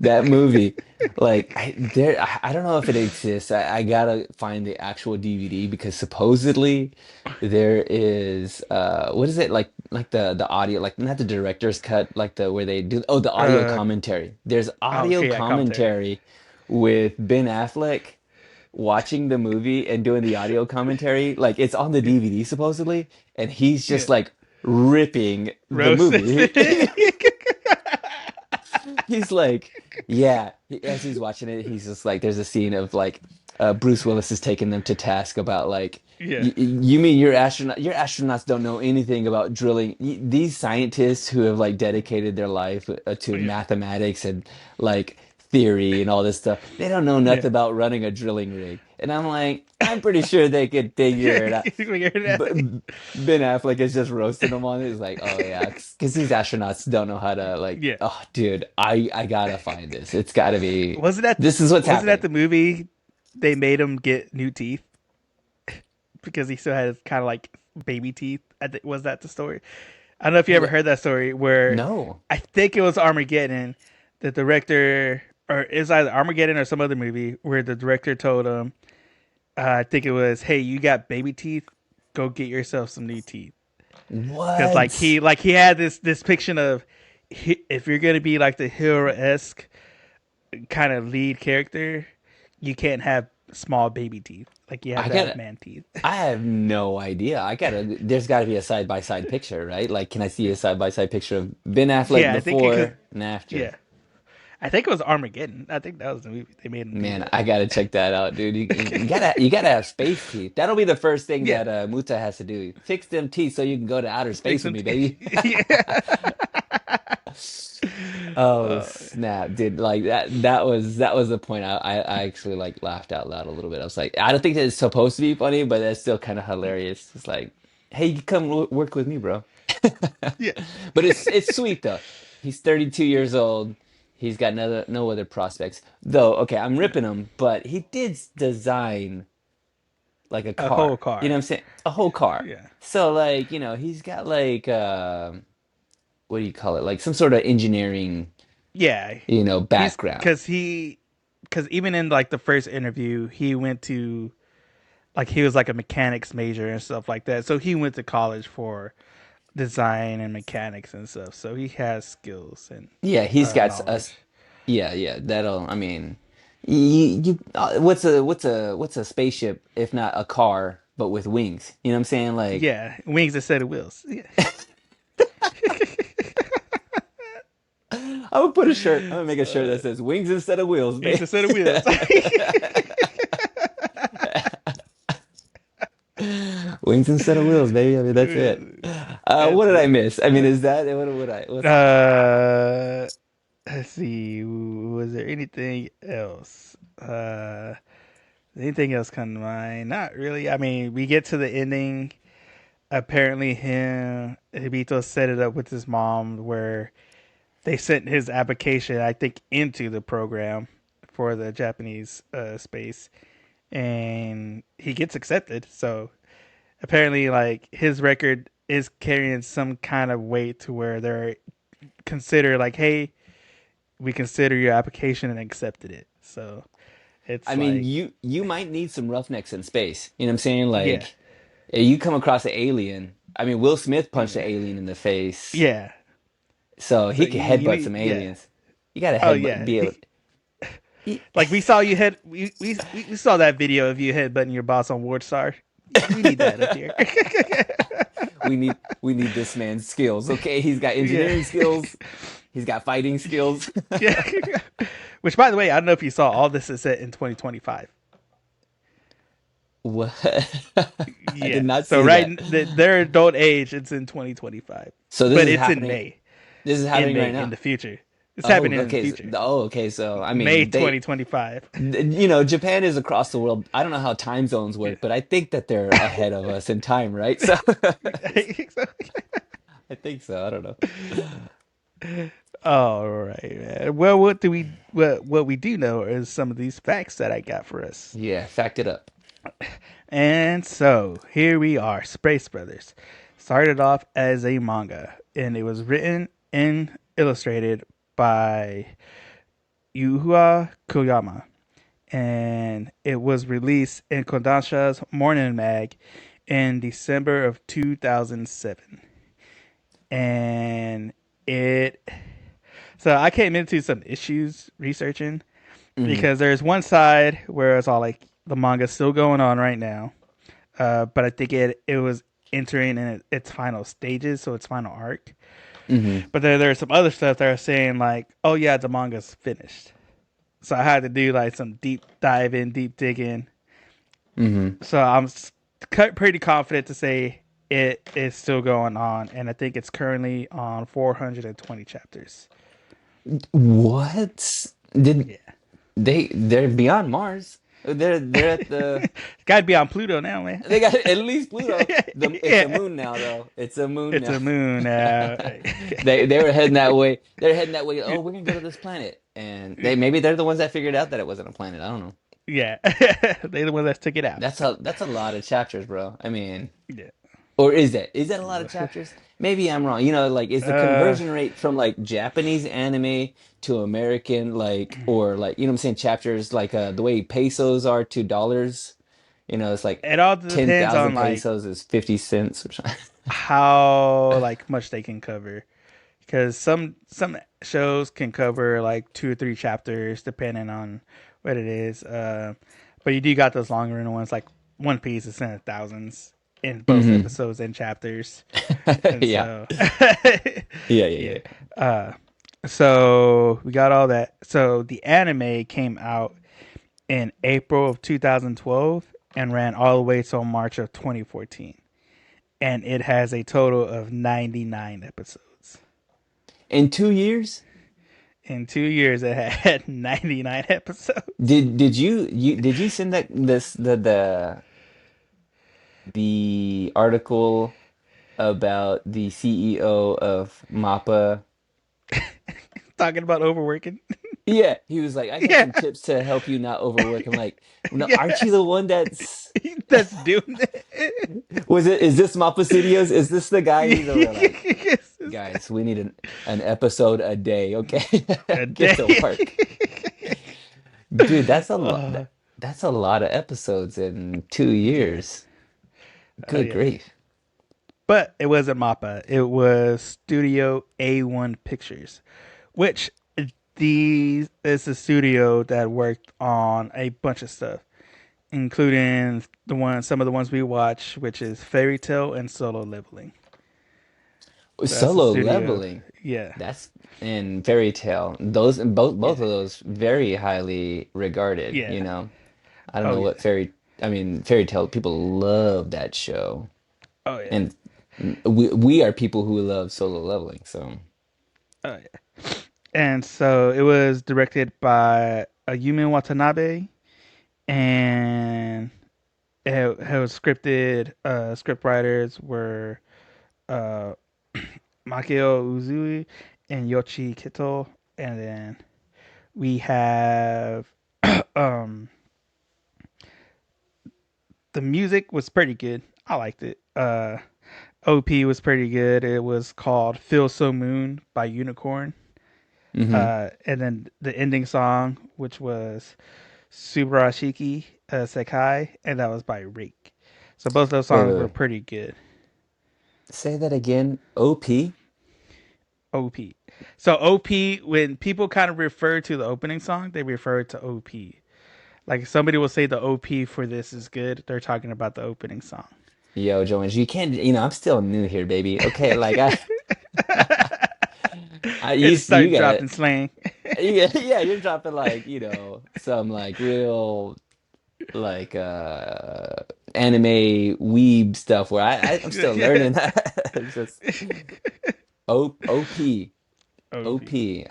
That movie, like I don't know if it exists. I gotta find the actual DVD because supposedly there is what is it like the audio like not the director's cut like the where they do the audio uh, commentary. There's oh, audio okay, yeah, commentary. commentary with Ben Affleck watching the movie and doing the audio commentary. Like it's on the Yeah, DVD supposedly, and he's yeah. just like ripping the Roast. movie. He's like, yeah. As he's watching it, he's just like, there's a scene of like, Bruce Willis is taking them to task about like, Yeah, you mean your astronauts don't know anything about drilling? These scientists who have like dedicated their life to yeah, mathematics and like theory and all this stuff, they don't know yeah. nothing about running a drilling rig. And I'm like, I'm pretty sure they could figure it out. But Ben Affleck is just roasting them on it. He's like, oh yeah, because these astronauts don't know how to like. Yeah. Oh, dude, I gotta find this. It's gotta be. Wasn't that This is what's wasn't that happening. the movie they made him get new teeth because he still had kind of like baby teeth? Was that the story? I don't know if you ever What? heard that story where No. I think it was Armageddon. The director, or it's either Armageddon or some other movie, where the director told him, I think it was, "Hey, you got baby teeth? Go get yourself some new teeth." Because What? like he had this picture of if you're gonna be like the hero esque kind of lead character, you can't have small baby teeth. Like you have I to have gotta. man teeth. I have no idea. There's got to be a side by side picture, right? Like, can I see a side by side picture of Ben Affleck Yeah, I think it could. before and after? Yeah, I think it was Armageddon. I think that was the movie they made him do Man, that. I gotta check that out, dude. You gotta have space teeth. That'll be the first thing Yeah, that Muta has to do. Fix them teeth so you can go to outer fix space with him. me, baby. Yeah. Oh Uh, snap, dude! Like that was the point. I actually like laughed out loud a little bit. I was like, I don't think that it's supposed to be funny, but that's still kind of hilarious. It's like, hey, you come work with me, bro. yeah. But it's sweet though. He's 32 years old. He's got no other prospects. Though, okay, I'm ripping him, but he did design like a A whole car. You know car. what I'm saying? A whole car. Yeah. So like, he's got like what do you call it? Like some sort of engineering, Yeah. He's background. because even in like the first interview, he went to like he was like a mechanics major and stuff like that. So he went to college for design and mechanics and stuff. So he has skills and Yeah, he's got knowledge. us. Yeah, yeah. That'll. I mean, what's a spaceship if not a car but with wings? You know what I'm saying? Like, Yeah, wings instead of wheels. Yeah. I would put a shirt. I'm gonna make a shirt that says "Wings instead of wheels," Wings babe. instead of wheels. Wings instead of wheels, baby. I mean, that's it. What That's did I it. miss? I mean, is that what would I? What's Uh, let's see. Was there anything else? Anything else come to mind? Not really. I mean, we get to the ending. Apparently, Hibito set it up with his mom where they sent his application, I think, into the program for the Japanese space, and he gets accepted. So apparently, like his record is carrying some kind of weight to where they're consider like, hey, we consider your application and accepted it. So I it's mean, like, you might need some roughnecks in space. You know what I'm saying? yeah, Like, you come across an alien. I mean, Will Smith punched an alien in the face, yeah. so So he could you headbutt need, some yeah. aliens. You gotta Oh headbutt, yeah. be able. He- Like we saw you head, we saw that video of you headbutting your boss on WordStar. We need that up here. we need this man's skills. Okay, he's got Yeah. engineering skills. He's got fighting skills. Yeah. Which, by the way, I don't know if you saw all this is set in 2025. What? I did Yeah. not So see that. their adult age, it's in 2025, So this but is it's in happening. May. This is In happening May right in now. the future. It's Oh, happening in the okay. future. So I May mean, 2025. Japan is across the world. I don't know how time zones Yeah. work, but I think that they're ahead of us in time, right? So I think so. I don't know. All right, man. Well, what we do know is some of these facts that I got for us. Yeah, fact it up. And so here we are. Space Brothers started off as a manga, and it was written and illustrated by Yuhua Koyama, and it was released in Kodansha's Morning Mag in December of 2007. And it so I came into some issues researching Hmm. because there's one side where it's all like the manga's still going on right now, but I think it was entering in its final stages, so its final arc. Hmm. But there's some other stuff that are saying like, oh yeah, the manga's finished. So I had to do like some deep dive in, deep digging. Hmm. So I'm pretty confident to say it is still going on, and I think it's currently on 420 chapters. What? Did Yeah, they're beyond Mars? They're at the. got to be on Pluto now, man. They got at least Pluto. It's a Yeah, moon now, though. It's a moon it's now. a moon. They were heading that way. They're heading that way. Oh, we're gonna go to this planet, and they're the ones that figured out that it wasn't a planet. I don't know. Yeah, they the ones that took it out. That's a lot of chapters, bro. I mean, Yeah. or is that a lot of chapters? Maybe I'm wrong. Like, is the Uh, conversion rate from like Japanese anime to American, like, or like, what I'm saying, chapters like the way pesos are to dollars? It's like it all ten depends on thousand like pesos is 50 cents or something. how like much they can cover, because some shows can cover like 2 or 3 chapters depending on what it is. But you do got those longer ones like One Piece is in the thousands in both Hmm. episodes and chapters, and Yeah. so Yeah, yeah, yeah. yeah. Uh, so we got all that. So the anime came out in April of 2012 and ran all the way till March of 2014, and it has a total of 99 episodes. In 2 years, In 2 years, it had 99 episodes. did you send that this the article about the CEO of MAPPA? Talking about overworking. Yeah, he was like, I got Yeah, some tips to help you not overwork. I'm like, no, aren't yeah. you the one that's That's doing it. is this Mappa Studios? Is this the guy who's over there like, Yes, guys, we need an episode a day, okay? a Get to day. work. Dude, uh, that's a lot of episodes in two yeah. years. Oh Good yeah. grief. But it wasn't Mappa. It was Studio A1 Pictures, which these is a studio that worked on a bunch of stuff, including some of the ones we watch, which is Fairy Tale and Solo Leveling. So that's a Solo studio. leveling. Yeah. That's in Fairy Tale. Those both Yeah. of those very highly regarded, Yeah. I don't Oh know yeah. what Fairy Tale people love that show. Oh yeah. And we are people who love solo leveling, so Oh yeah. And so it was directed by Ayumi Watanabe, and it was scripted. Script writers were uh, Makio Uzui and Yoshi Kito, and then we have um, the music was pretty good. I liked it. OP was pretty good. It was called "Feel So Moon" by Unicorn. hmm. And then the ending song, which was Subarashiki Sekai, and that was by Rake. So both those Wait, songs wait, were wait. pretty good. Say that again. OP? OP. So OP, when people kind of refer to the opening song, they refer to OP. Like if somebody will say the OP for this is good, they're talking about the opening song. Yo, Jones, you can't, I'm still new here, baby. Okay, like I And you start gotta, dropping slang. yeah, yeah, you're dropping like, some like real like anime weeb stuff where I'm still Yeah. learning that. It's just OP. OP. OP. Okay,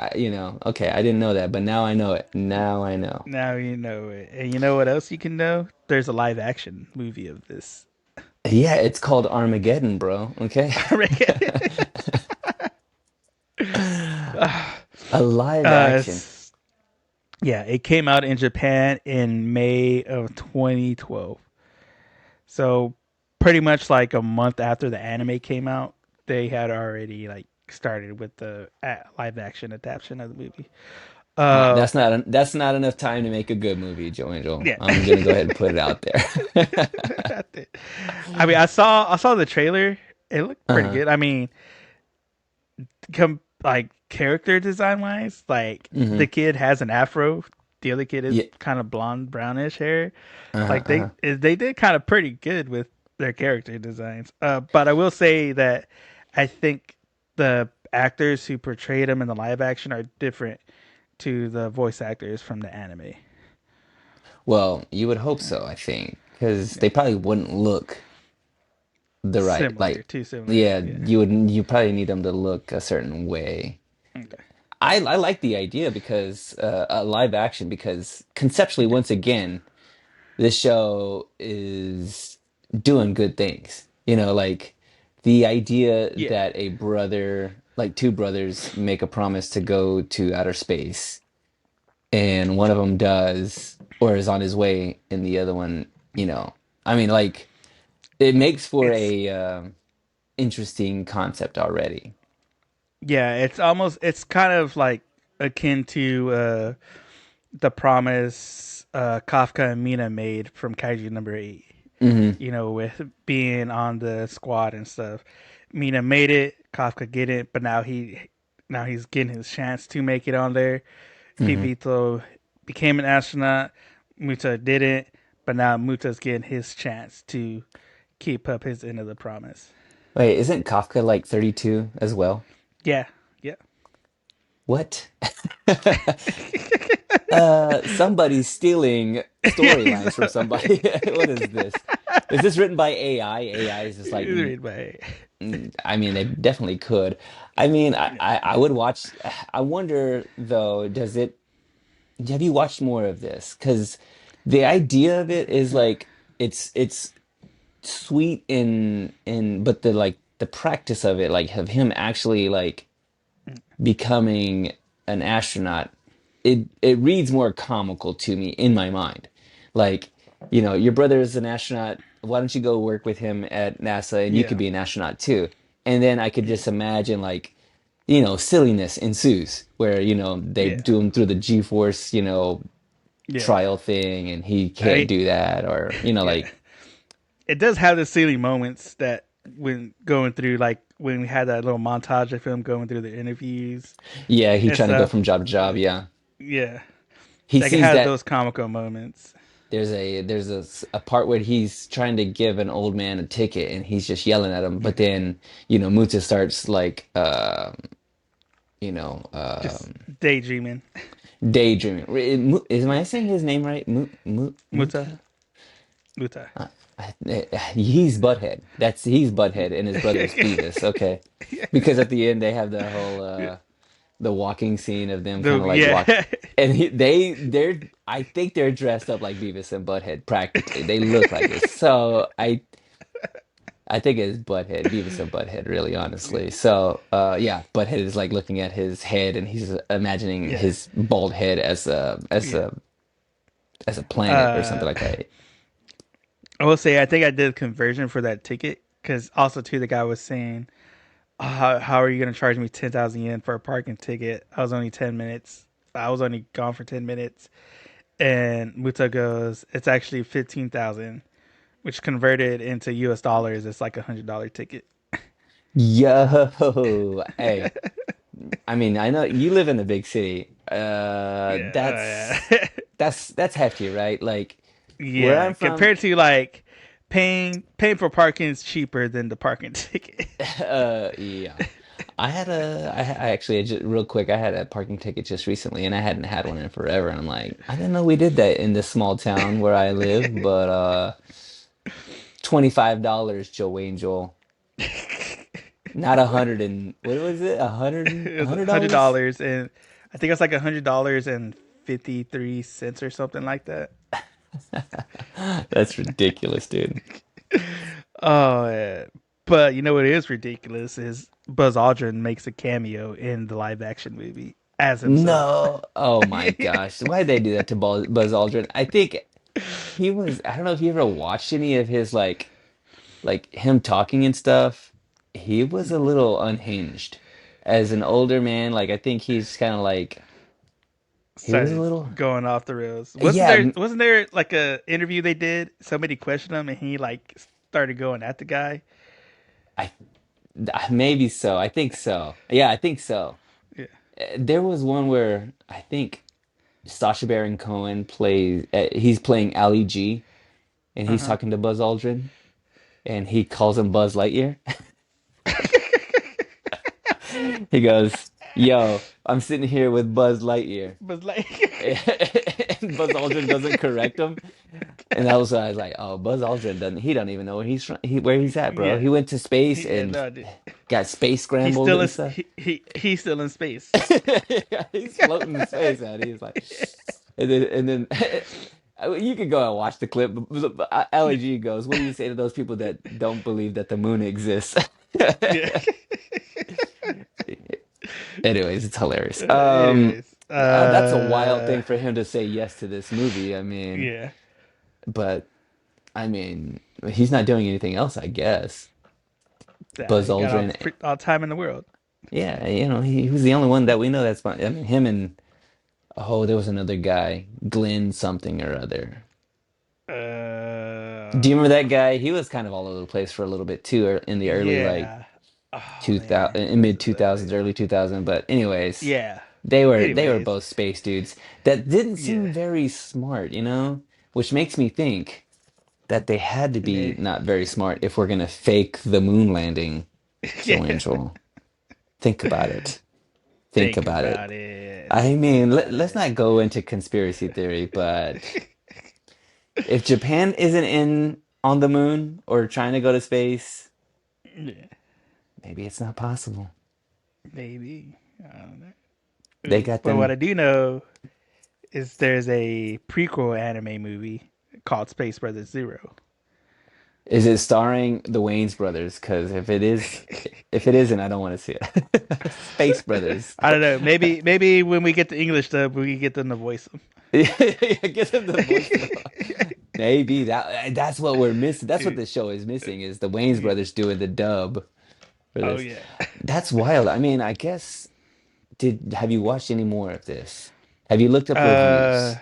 I didn't know that, but now I know it. Now I know. Now you know it. And you know what else you can know? There's a live action movie of this. Yeah, it's called Armageddon, bro. Okay. A live uh, action. yeah, it came out in Japan in May of 2012. So pretty much like a month after the anime came out, they had already like started with the live action adaptation of the movie. Uh, That's not enough time to make a good movie, Joe Angel. yeah. I'm gonna go ahead and put it out there. I mean, I saw the trailer. It looked pretty Uh-huh. good. I mean, like character design wise, like the Hmm. kid has an afro. The other kid is Yeah. kind of blonde, brownish hair. Uh-huh. Like Uh-huh. they did kind of pretty good with their character designs. But I will say that I think the actors who portrayed them in the live action are different to the voice actors from the anime. Well, you would hope so, I think, because they probably wouldn't look the right, Similar, like, too similar. yeah, Yeah. you probably need them to look a certain way. Okay. I like the idea because a live action because conceptually, once again, this show is doing good things. Like the idea Yeah. that like two brothers, make a promise to go to outer space, and one of them does or is on his way, and the other one, I mean, like it makes for It's a interesting concept already. yeah. It's kind of like akin to the promise Kafka and Mina made from Kaiju number 8. Hmm. With being on the squad and stuff. Mina made it, Kafka get it, but now he's getting his chance to make it on there. Hmm. Pipito became an astronaut. Muta didn't, but now Muta's getting his chance to keep up his end of the promise. Wait, isn't Kafka like 32 as well? Yeah, yeah. What? Somebody's stealing storylines from somebody. What is this? Is this written by AI? AI is just like, Read my I mean, they definitely could. I mean, I would watch. I wonder though, does it? Have you watched more of this? Because the idea of it is like it's sweet in but the like the practice of it, like of him actually like becoming an astronaut, it reads more comical to me in my mind. Like, your brother is an astronaut. Why don't you go work with him at NASA and you could yeah, be an astronaut too? And then I could yeah, just imagine like, silliness ensues where, they yeah, do him through the G-force, yeah. trial thing and he can't I do that or, yeah. like, It does have the silly moments that when going through like when we had that little montage of him going through the interviews yeah, he and trying to go stuff. from job to job. Yeah. Yeah, He like it sees has that those comical moments. there's a part where he's trying to give an old man a ticket and he's just yelling at him, but then Muta starts like you know Just um daydreaming. daydreaming. Am I saying his name right? Muta, Muta? Muta. He's Butthead. He's Butthead and his brother's Beavis. Okay, because at the end they have the whole the walking scene of them kind of like walk, Yeah, and they're I think they're dressed up like Beavis and Butthead practically. They look like it. So I think it's Butthead, Beavis and Butthead, really, honestly. So yeah, Butthead is like looking at his head and he's imagining yeah, his bald head as a yeah. planet or something Uh, like that. I will say I think I did a conversion for that ticket because also too the guy was saying, oh, how are you gonna charge me 10,000 yen for a parking ticket? I was only 10 minutes. I was only gone for 10 minutes, and Muta goes, it's actually 15,000, which converted into US dollars, it's like $100 ticket. Yo, hey, I mean, I know you live in a big city. Yeah, That's hefty, right? Like where yeah. I'm from, Compared to like paying for parking is cheaper than the parking ticket. yeah. I actually just real quick, I had a parking ticket just recently, and I hadn't had one in forever. And I'm like, I didn't know we did that in this small town where I live, but $25, Joe Angel, not 100 It a was hundred hundred dollars. dollars, and I think it's like $100.53 or something like that. That's ridiculous, dude. Oh, yeah. But you know what is ridiculous is Buzz Aldrin makes a cameo in the live action movie as himself. No, oh my gosh, why did they do that to Buzz Aldrin? I think he was. I don't know if you ever watched any of his like him talking and stuff. He was a little unhinged as an older man. Like I think he's kind of like he was a Started little. going off the rails. Wasn't Yeah, there wasn't there like a interview they did? Somebody questioned him and he like started going at the guy. I maybe so. I think so. Yeah, I think so. Yeah. There was one where I think Sacha Baron Cohen plays. He's playing Ali G, and he's Uh-huh. talking to Buzz Aldrin, and he calls him Buzz Lightyear. He goes, "Yo, I'm sitting here with Buzz Lightyear." But like And Buzz Aldrin doesn't correct him. And that was when I was like, "Oh, Buzz Aldrin doesn't. He don't even know where he's from. Where he's at, bro. yeah. He went to space Yeah, and no, dude. got space He's scrambled still and in stuff. he's still in space. He's floating in space, and he's like, and then you could go and watch the clip. But LAG goes, "What do you say to those people that don't believe that the moon exists?" Yeah. Anyways, it's hilarious. Anyways, That's a wild thing for him to say yes to this movie. I mean, yeah, but I mean, he's not doing anything else, I guess. yeah, Buzz he got Aldrin, all the time in the world. yeah, he was the only one that we know that's fine. I mean, him and oh, there was another guy, Glenn something or other. Do you remember that guy? He was kind of all over the place for a little bit too, in the early like Yeah. Oh 2000, man, in what's mid his name? 2000s, early 2000s. But anyways, Yeah. they were Anyways, both space dudes that didn't seem yeah. very smart, you know? which makes me think that they had to be They, not very smart if we're gonna fake the moon landing. So, yeah. Angel, think about it. Think Think about it. about it. I Think mean, about let's it. not go into conspiracy theory, but if Japan isn't in on the moon or trying to go to space, Yeah, maybe it's not possible. maybe. I don't know. They got But what them. I do know is there's a prequel anime movie called Space Brothers Zero. Is it starring the Wayans brothers? Because if it isn't, I don't want to see it. Space Brothers. I don't know. Maybe when we get the English dub, we can get them to voice them. Yeah, get them the voice though. Maybe that's what we're missing. That's what Dude, the show is missing is the Wayans yeah. brothers doing the dub for Oh this. yeah. That's wild. I mean, I guess did have you watched any more of this? Have you looked up Uh, reviews?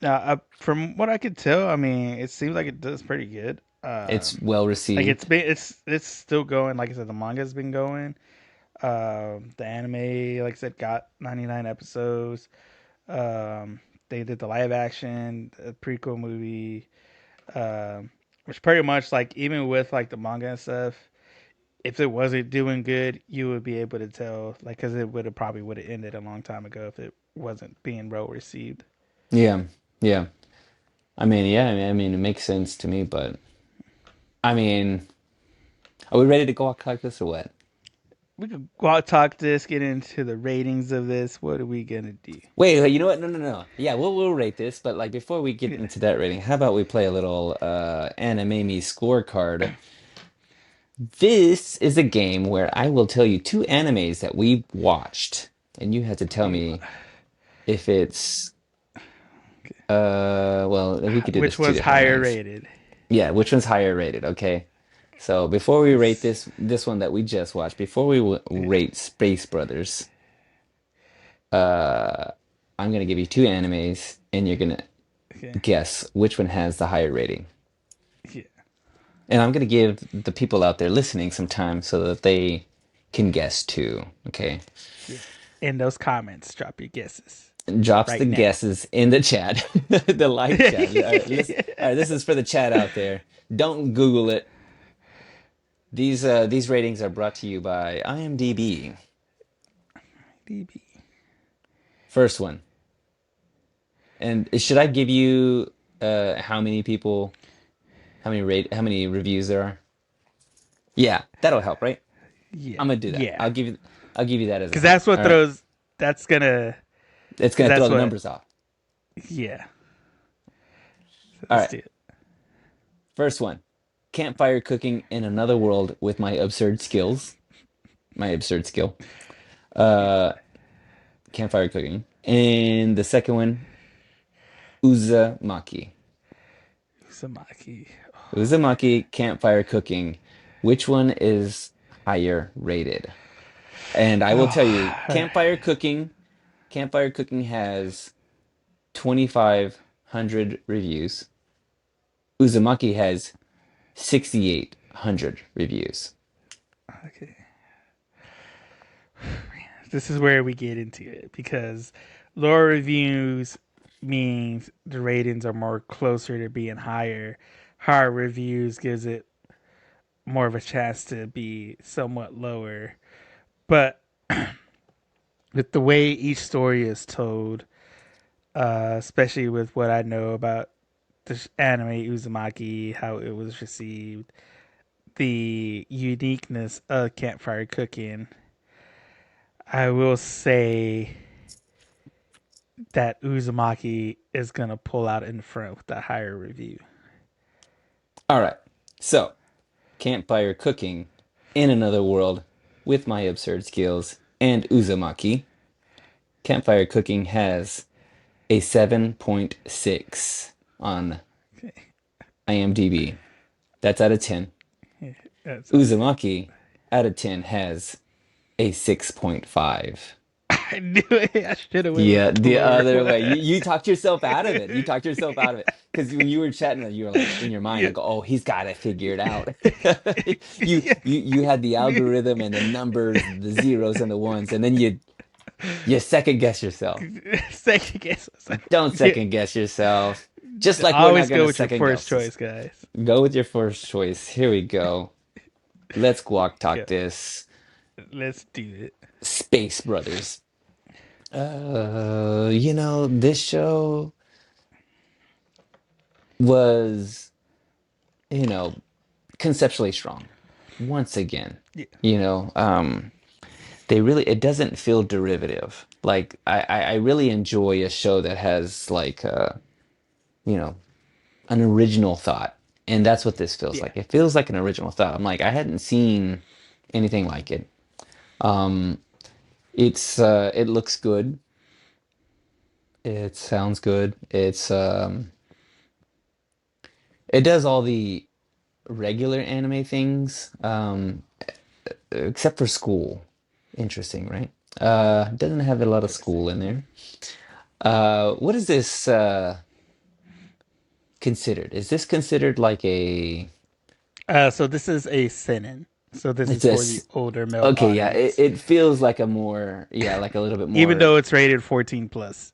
now from what I could tell, I mean, it seems like it does pretty good. It's well Like received. it's still going. Like I said, the manga's been going. The anime, like I said, got 99 episodes. They did the live action the prequel movie, which pretty much like even with like the manga and stuff, if it wasn't doing good, you would be able to tell, like, because it would have ended a long time ago if it wasn't being well received. Yeah, yeah. I mean, yeah. I mean, it makes sense to me, but I mean, are we ready to go out like this or what? We could go out, talk this, get into the ratings of this. What are we gonna do? Wait, you know what? No, no, no. Yeah, we'll rate this, but like before we get Yeah. into that rating, how about we play a little Anime Me scorecard? This is a game where I will tell you two animes that we watched, and you have to tell me if it's well, we could do Which this two one's different higher ways. rated? Yeah, which one's higher rated? Okay. So before we rate this one that we just watched, before we rate Space Brothers, uh I'm gonna give you two animes, and you're gonna Okay. guess which one has the higher rating. Yeah. And I'm gonna give the people out there listening some time so that they can guess too. Okay. Yeah. In those comments, drop your guesses Drops the right now. guesses in the chat, the live chat. All right, this is for the chat out there. Don't Google it. These ratings are brought to you by IMDb. DB. First one. And should I give you how many people, how many reviews there are? Yeah, that'll help, right? Yeah. I'm gonna do that. Yeah. I'll give you that as a Because help. that's what All right. throws. That's gonna. It's Because gonna throw that's the what. numbers off. Yeah. So All let's right. do it. First one. Campfire cooking in another world with my absurd skills. My absurd skill. Uh Campfire cooking. And the second one, Uzumaki. Samaki. Uzumaki campfire cooking. Which one is higher rated? And I will tell you, Oh, campfire cooking has 2,500 reviews. Uzumaki has 6,800 reviews. okay. This is where we get into it because lower reviews means the ratings are more closer to being higher. Higher reviews gives it more of a chance to be somewhat lower. But with the way each story is told, especially with what I know about the anime Uzumaki, how it was received, the uniqueness of campfire cooking, I will say that Uzumaki is gonna pull out in front with a higher review. All right. So, campfire cooking in another world with my absurd skills and Uzumaki. Campfire cooking has a 7.6 on Okay, IMDb. That's out of 10. that's out of ten. Uzumaki out of 10 has a 6.5. I knew it. I should have went Yeah, with the the lower other one. way. You talked yourself out of it. You talked yourself out of it. Because when you were chatting, you were like in your mind, Yeah. like, oh, he's got to figure it out. Yeah. You had the algorithm and the numbers, the zeros and the ones, and then you second guess yourself. Second guess myself. Don't Yeah. second guess yourself. Just like we're not Always gonna go with your second first guess this. choice, guys. Go with your first choice. Here we go. Let's guac talk Yeah, this. let's do it. Space Brothers. This show was, you know, conceptually strong. Once again, Yeah, you know, they really, it doesn't feel derivative. Like I really enjoy a show that has like you know, an original thought. And that's what this feels yeah, like. It feels like an original thought. I'm like, I hadn't seen anything like it. Um, it looks good. It sounds good. It does all the regular anime things, except for school. Interesting, right? Doesn't have a lot of interesting. school in there. What is this considered? Is this considered like a So this is a seinen. So this it's is for the this older male okay, yeah, it, audience, it feels like a more yeah, like a little bit even more though it's rated 14 plus.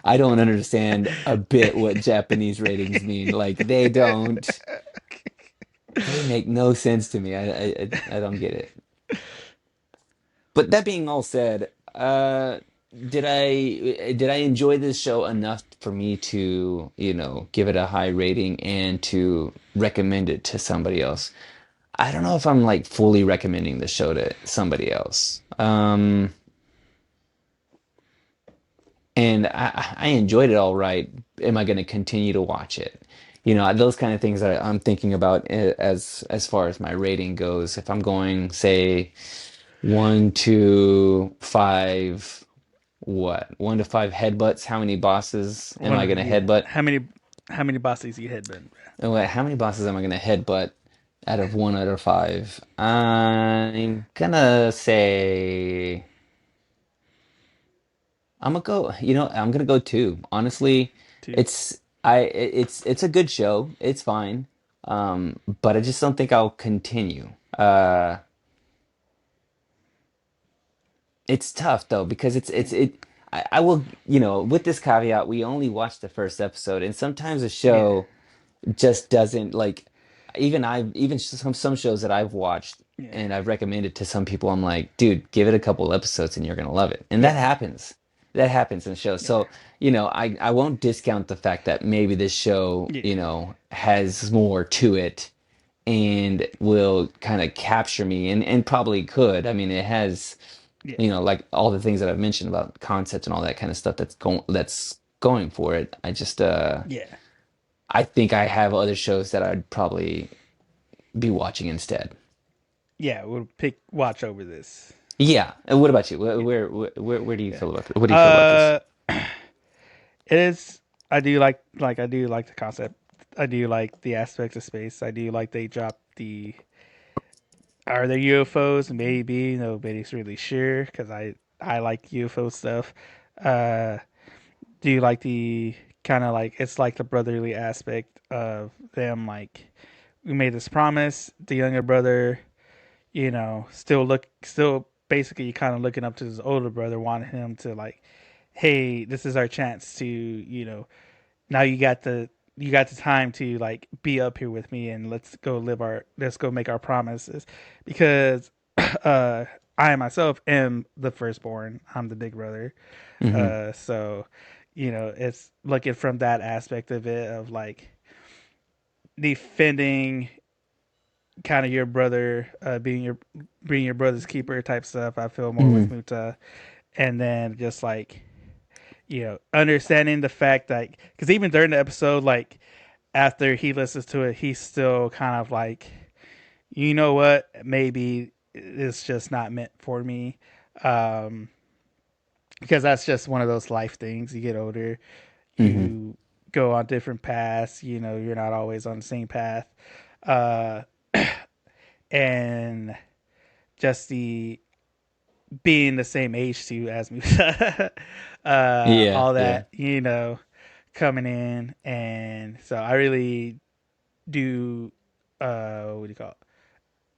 I don't understand a bit what Japanese ratings mean. Like they make no sense to me. I don't get it. But that being all said, did I enjoy this show enough for me to, give it a high rating and to recommend it to somebody else? I don't know if I'm like fully recommending the show to somebody else. And I enjoyed it all right. Am I going to continue to watch it? Those kind of things that I'm thinking about as far as my rating goes. If I'm going, say, 1 to 5, what? 1 to 5 headbutts. How many bosses am I going to Yeah. headbutt? How many bosses you headbutting? And how many bosses am I going to headbutt out of 1 out of 5? I'm gonna say I'm gonna go 2. Honestly, Two. it's a good show. It's fine. But I just don't think I'll continue. It's tough though because I will, with this caveat, we only watched the first episode, and sometimes a Yeah. show just doesn't like even some shows that I've watched Yeah. and I've recommended to some people, I'm like, dude, give it a couple episodes and you're gonna love it. And that Yeah. happens. That happens in shows. Yeah. So, I won't discount the fact that maybe this show, Yeah. has more to it and will kind of capture me and probably could. I mean, it has, Yeah. like all the things that I've mentioned about concept and all that kind of stuff that's going for it. Yeah. I think I have other shows that I'd probably be watching instead. Yeah. We'll pick watch over this. Yeah. And what about you? Where Yeah. where do you Yeah. feel about what do you feel about this? Uh, it is. I do like the concept. I do like the aspects of space. I do like they drop the. Are there UFOs? Maybe nobody's really sure because I like UFO stuff. Uh, do you like the kind of like it's like the brotherly aspect of them? Like we made this promise. The younger brother, still basically kind of looking up to his older brother, wanting him to like, hey, this is our chance to now you got the time to like be up here with me and let's go make our promises because I myself am the firstborn. I'm the big brother. Hmm. So it's looking from that aspect of it of like defending kind of your brother, being your brother's keeper type stuff. I feel more with Hmm. Muta, and then just like understanding the fact that because even during the episode, like after he listens to it, he's still kind of like, what, maybe it's just not meant for me. Um, because that's just one of those life things. You get older, Hmm. you go on different paths. You're not always on the same path. Uh, and just the being the same age to as me, Yeah, all yeah. that, coming in. And so I really do, what do you call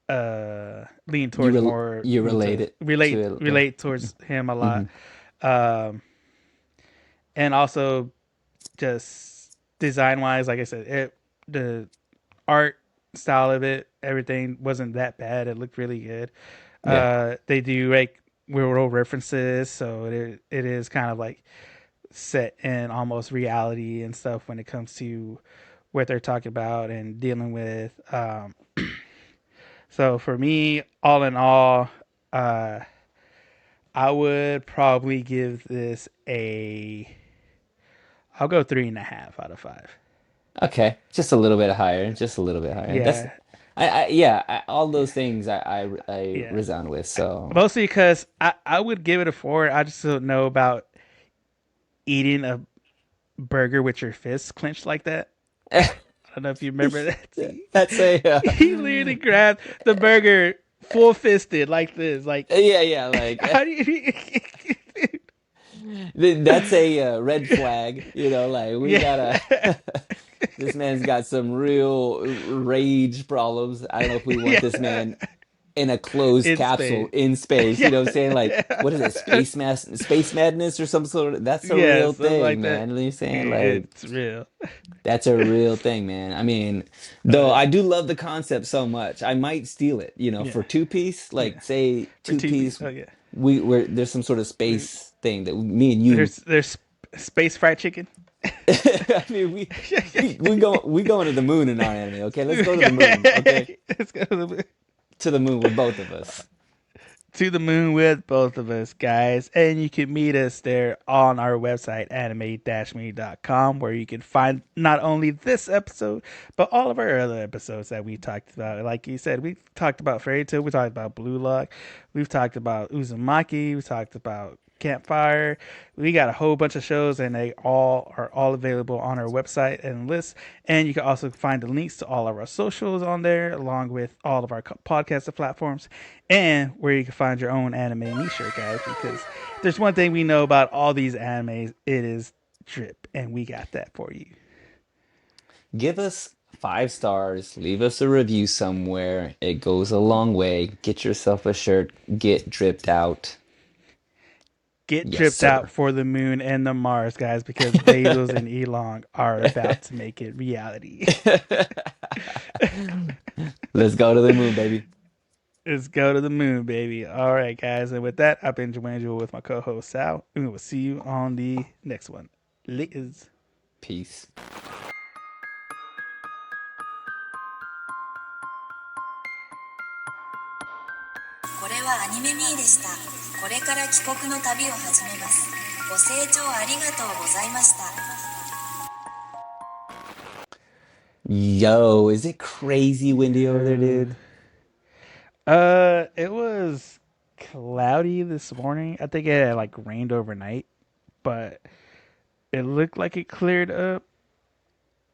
it? Lean You towards rel more you relate Muta, it to relate it. Yeah. relate towards him a Hmm. lot. Um, and also just design wise, like I said, the art style of it, everything wasn't that bad. It looked really good. Yeah. They do like real references, so it is kind of like set in almost reality and stuff when it comes to what they're talking about and dealing with. So for me, all in all, uh, I would probably give this a. I'll go 3.5 out of 5. Okay, just a little bit higher, just a little bit higher. That's, Yeah, yeah, all yeah, those things I yeah. resound with. So, Mostly because I would give it a 4. I just don't know about eating a burger with your fists clenched like that. I don't know if you remember that scene. that's a He literally grabbed the burger full fisted like this. Like, yeah, yeah, like how do you? that's a red flag. Like we Yeah, gotta. This man's got some real rage problems. I don't know if we want this yeah. man in a closed In capsule space. in space. You Yeah, know what I'm saying? Like, what is it? yeah. Space madness or some sort of, that's a Yeah, real something thing, like that. man. You know what I'm saying? Like, It's real. that's a real thing, man. I mean, though Uh, I do love the concept so much, I might steal it, yeah, for two piece, yeah. like say For two two piece. piece, Oh yeah. where there's some sort of space thing that me and you. There's space fried chicken. I mean, we going to the moon in our anime, okay? Let's go to the moon, okay? Let's go To the moon with both of us. to the moon with both of us, guys. And you can meet us there on our website, anime-me.com, where you can find not only this episode, but all of our other episodes that we talked about. Like you said, we talked about Fairy Tail, we talked about Blue Lock, we've talked about Uzumaki, we talked about Campfire. We got a whole bunch of shows, and they all are all available on our website and list. And you can also find the links to all of our socials on there, along with all of our podcast platforms, and where you can find your own anime niche, guys. Because there's one thing we know about all these animes, it is drip, and we got that for you. Give us 5 stars, leave us a review somewhere. It goes a long way. Get yourself a shirt, get dripped out. Get Yes, dripped out sir. for the moon and the Mars, guys, because Bezos and Elon are about to make it reality. Let's go to the moon, baby. Let's go to the moon, baby. All right, guys. And with that, I've been Joanne with my co host, Sal. And we will see you on the next one. Liz. Peace.これはアニメミーでした。これから帰国の旅を始めます。ご清聴ありがとうございました。Yo, is it crazy windy over there, dude? It was cloudy this morning. I think it had like rained overnight, but it looked like it cleared up.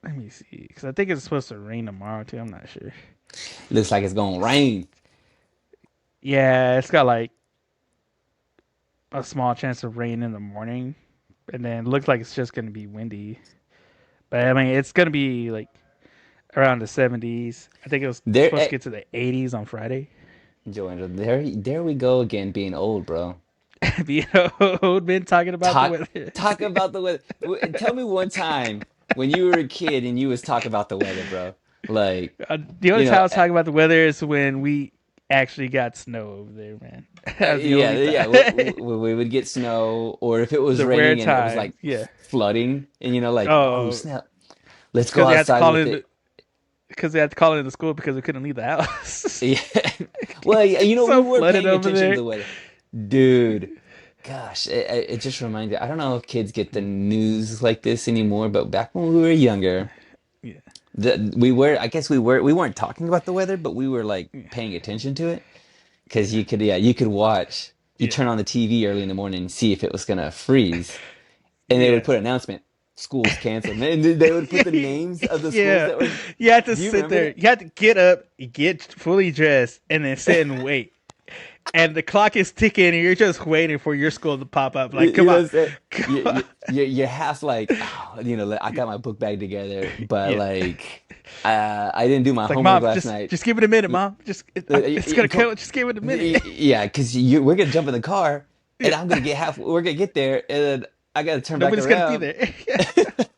Let me see, because I think it's supposed to rain tomorrow too. I'm not sure. Looks like it's gonna rain. Yeah, it's got like a small chance of rain in the morning, and then it looks like it's just gonna be windy. But I mean, it's gonna be like around the 70s. I think it was There, supposed to get to the 80s on Friday. Joanna, there we go again, being old, bro. Being old men talking about the Talk, weather. talk about the weather. Tell me one time when you were a kid and you was talking about the weather, bro. Like, The only you time know, I was talking about the weather is when we actually got snow over there, man. That was the yeah, only yeah. time. We would get snow, or if it was The rare raining and it was times, like yeah. flooding, and like, oh Oh, snap, let's go because they had to outside call with in. it. Because they had to call into school because we couldn't leave the house. Yeah. Well, yeah, we So were flooded paying over attention to there. the weather, dude. Gosh, it just reminded. I don't know if kids get the news like this anymore, but back when we were younger, Yeah. I guess we weren't talking about the weather, but we were like paying attention to it because you could watch, you Yeah. turn on the TV early in the morning and see if it was gonna freeze, and they would put Yes. an announcement, schools canceled, and they would put the names of the schools Yeah. that were. You had to Do you sit remember there. that? You had to get up, get fully dressed, and then sit and wait. And the clock is ticking, and you're just waiting for your school to pop up. Like, You come know what on. I'm saying? Come on. You're half like, oh, like, I got my book bag together, but Yeah. like, I didn't do my It's like, homework mom, last just night. just give it a minute, mom. It's gonna Come, kill. Just give it a minute. yeah, because we're gonna jump in the car, and Yeah. I'm gonna get half. We're gonna get there, and then I gotta turn back Nobody's gonna be around. there.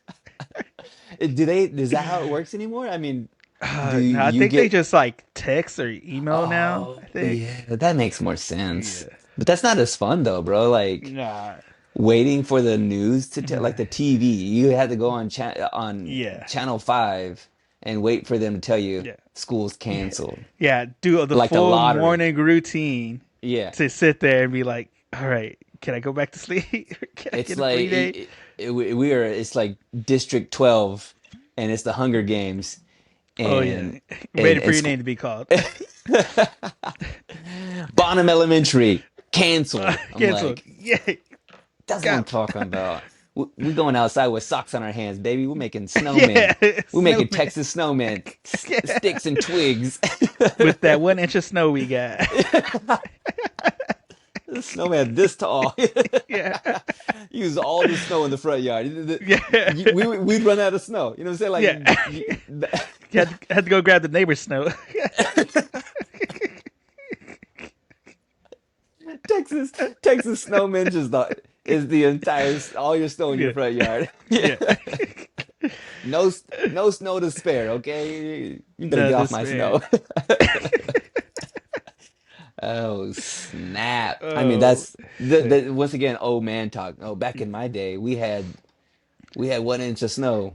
Is that how it works anymore? I mean, do No, I you think they get, just like text or email now. oh, I think. yeah, that makes more sense. Yeah. But that's not as fun though, bro. Like Nah. waiting for the news to tell, Nah. like the TV, you had to go on Yeah. channel 5 and wait for them to tell you Yeah. school's Yeah. canceled. Yeah. Do the Like the full lottery. morning routine Yeah. to sit there and be like, all right, can I go back to sleep? Can I It's get a like free day? it's like District 12 and it's the Hunger Games Oh and yeah. Waiting for and your school name to be called. Bonham Elementary canceled. I'm Canceled. like, Yeah. that's what I'm Got talking about. We going outside with socks on our hands, baby. We're making yeah. snowmen. We're making Snowman. Texas snowmen, Yeah. sticks and twigs. With that 1 inch of snow we got. The snowman this tall. Yeah. Use all the snow in the front yard. Yeah. We'd run out of snow. You know what I'm saying? Yeah. Had to go grab the neighbor's snow. Texas snowman is the entire all your snow in your Yeah. front yard. Yeah. No snow to spare, okay? You better No get off my despair. snow. Oh, snap. I mean, Oh that's shit. once again old man talk. Oh, back in my day, we had 1 inch of snow.